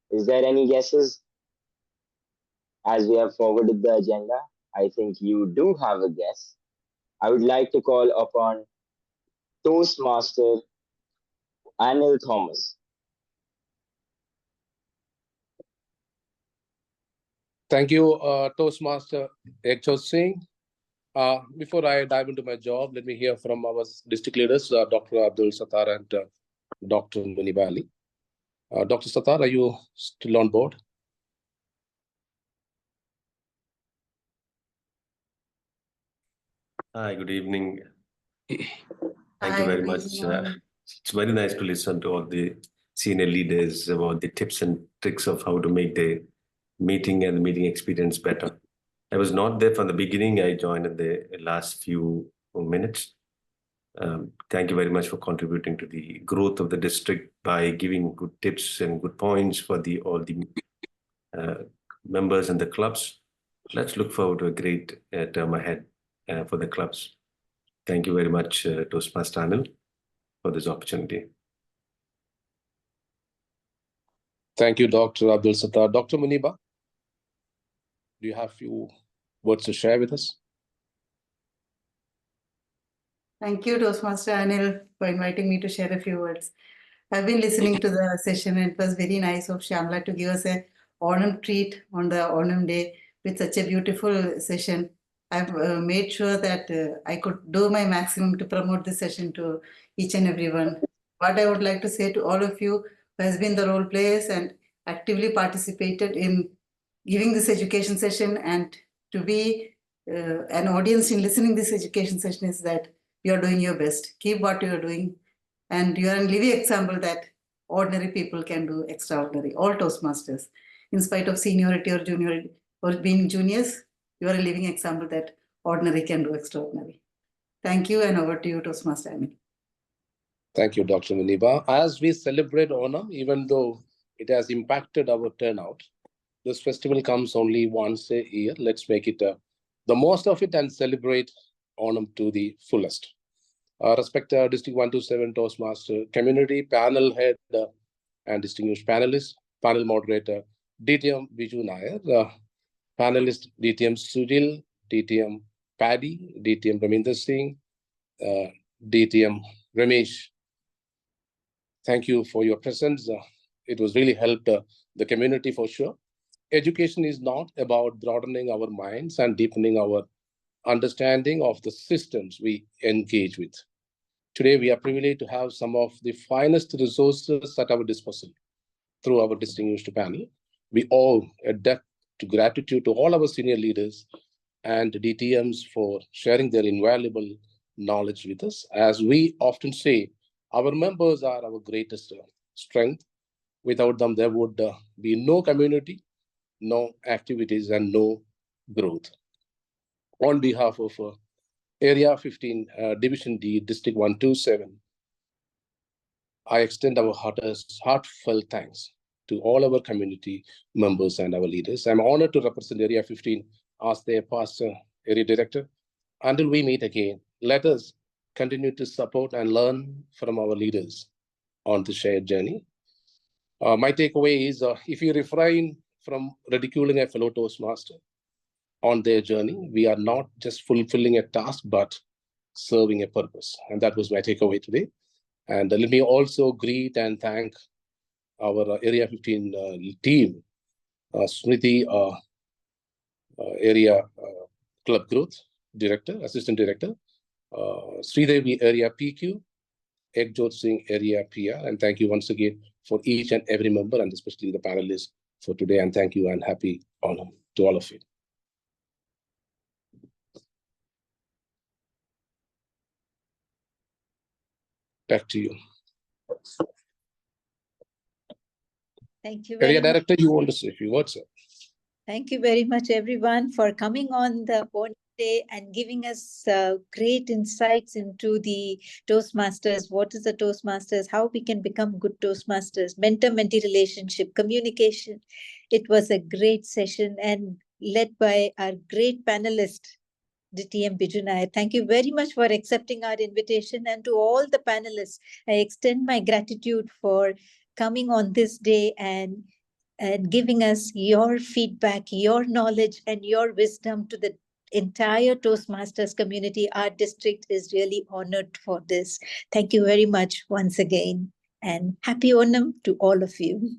Is there any guesses as we have forwarded the agenda? I think you do have a guess. I would like to call upon Toastmaster Anil Thomas. Thank you, Toastmaster Ekjot Singh. Before I dive into my job, let me hear from our district leaders, Dr. Abdul Sattar and Dr. Munibali. Dr. Sattar, are you still on board? Hi, good evening. Thank you very much. It's very nice to listen to all the senior leaders about the tips and tricks of how to make the meeting and the meeting experience better. I was not there from the beginning. I joined in the last few minutes. Thank you very much for contributing to the growth of the district by giving good tips and good points for all the members and the clubs. Let's look forward to a great term ahead for the clubs. Thank you very much, Toastmaster Anil, for this opportunity. Thank you, Dr. Abdul Sattar. Dr. Muniba, do you have a few words to share with us? Thank you, Toastmaster Anil, for inviting me to share a few words. I've been listening to the session, and it was very nice of Shyamla to give us a Onam treat on the Onam day with such a beautiful session. I've made sure that I could do my maximum to promote this session to each and everyone. What I would like to say to all of you who has been the role players and actively participated in giving this education session and to be an audience in listening this education session is that you are doing your best. Keep what you are doing. And you are a living example that ordinary people can do extraordinary. All Toastmasters, in spite of seniority or juniority or being juniors, you are a living example that ordinary can do extraordinary. Thank you, and over to you, Toastmaster Amy. Thank you, Dr. Muniba. As we celebrate Onam, even though it has impacted our turnout, this festival comes only once a year. Let's make it the most of it and celebrate Onam to the fullest. Respected District 127 Toastmaster, community panel head and distinguished panelists, panel moderator DTM Biju Nair, panelist DTM Sujil, DTM Paddy, DTM Raminder Singh, DTM Ramesh. Thank you for your presence. It was really helped the community for sure. Education is not about broadening our minds and deepening our understanding of the systems we engage with. Today, we are privileged to have some of the finest resources at our disposal through our distinguished panel. We owe a debt to gratitude to all our senior leaders and DTMs for sharing their invaluable knowledge with us. As we often say, our members are our greatest strength. Without them, there would be no community, no activities, and no growth. On behalf of Area 15, Division D, District 127, I extend our heartfelt thanks to all our community members and our leaders. I'm honored to represent Area 15 as their past area director. Until we meet again, let us continue to support and learn from our leaders on the shared journey. My takeaway is if you refrain from ridiculing a fellow Toastmaster on their journey, we are not just fulfilling a task, but serving a purpose. And that was my takeaway today. And let me also greet and thank our Area 15 team, Smriti, Area Club Growth Director, Assistant Director, Sridevi, Area PQ, Ekjot Singh, Area PR, and thank you once again for each and every member, and especially the panelists for today, and thank you and happy Onam to all of you. Back to you. Thank you very Area much. Director, you want to say a few words, sir? Thank you very much, everyone, for coming on the day and giving us great insights into the Toastmasters. What is the Toastmasters? How we can become good Toastmasters? Mentor-mentee relationship, communication. It was a great session and led by our great panelist, DTM Biju Nair. Thank you very much for accepting our invitation, and to all the panelists, I extend my gratitude for coming on this day and giving us your feedback, your knowledge, and your wisdom to the entire Toastmasters community. Our district is really honored for this. Thank you very much once again, and happy Onam to all of you.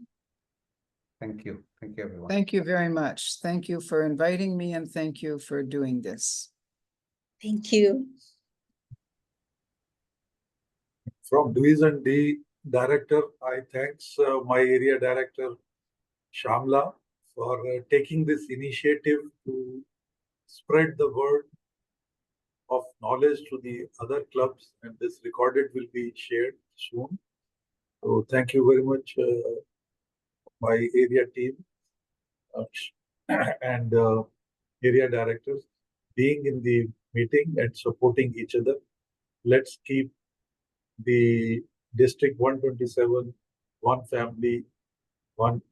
Thank you. Thank you, everyone. Thank you very much. Thank you for inviting me, and thank you for doing this. Thank you. From Division D Director, I thanks my area director, Shamla, for taking this initiative to spread the word of knowledge to the other clubs, and this recorded will be shared soon. So thank you very much, my area team and area directors being in the meeting and supporting each other. Let's keep the district 127, one family, one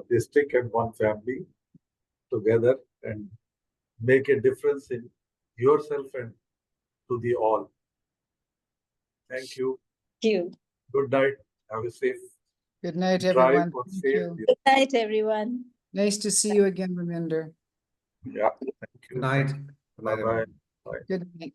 district and one family together, and make a difference in yourself and to the all. Thank you. Thank you. Good night. Have a safe Good night, drive everyone. or Thank safe. you. Good night, everyone. Nice to see you again, Raminder. Yeah. Thank you. Good night. Good night, Bye-bye. everyone. Bye. Good night.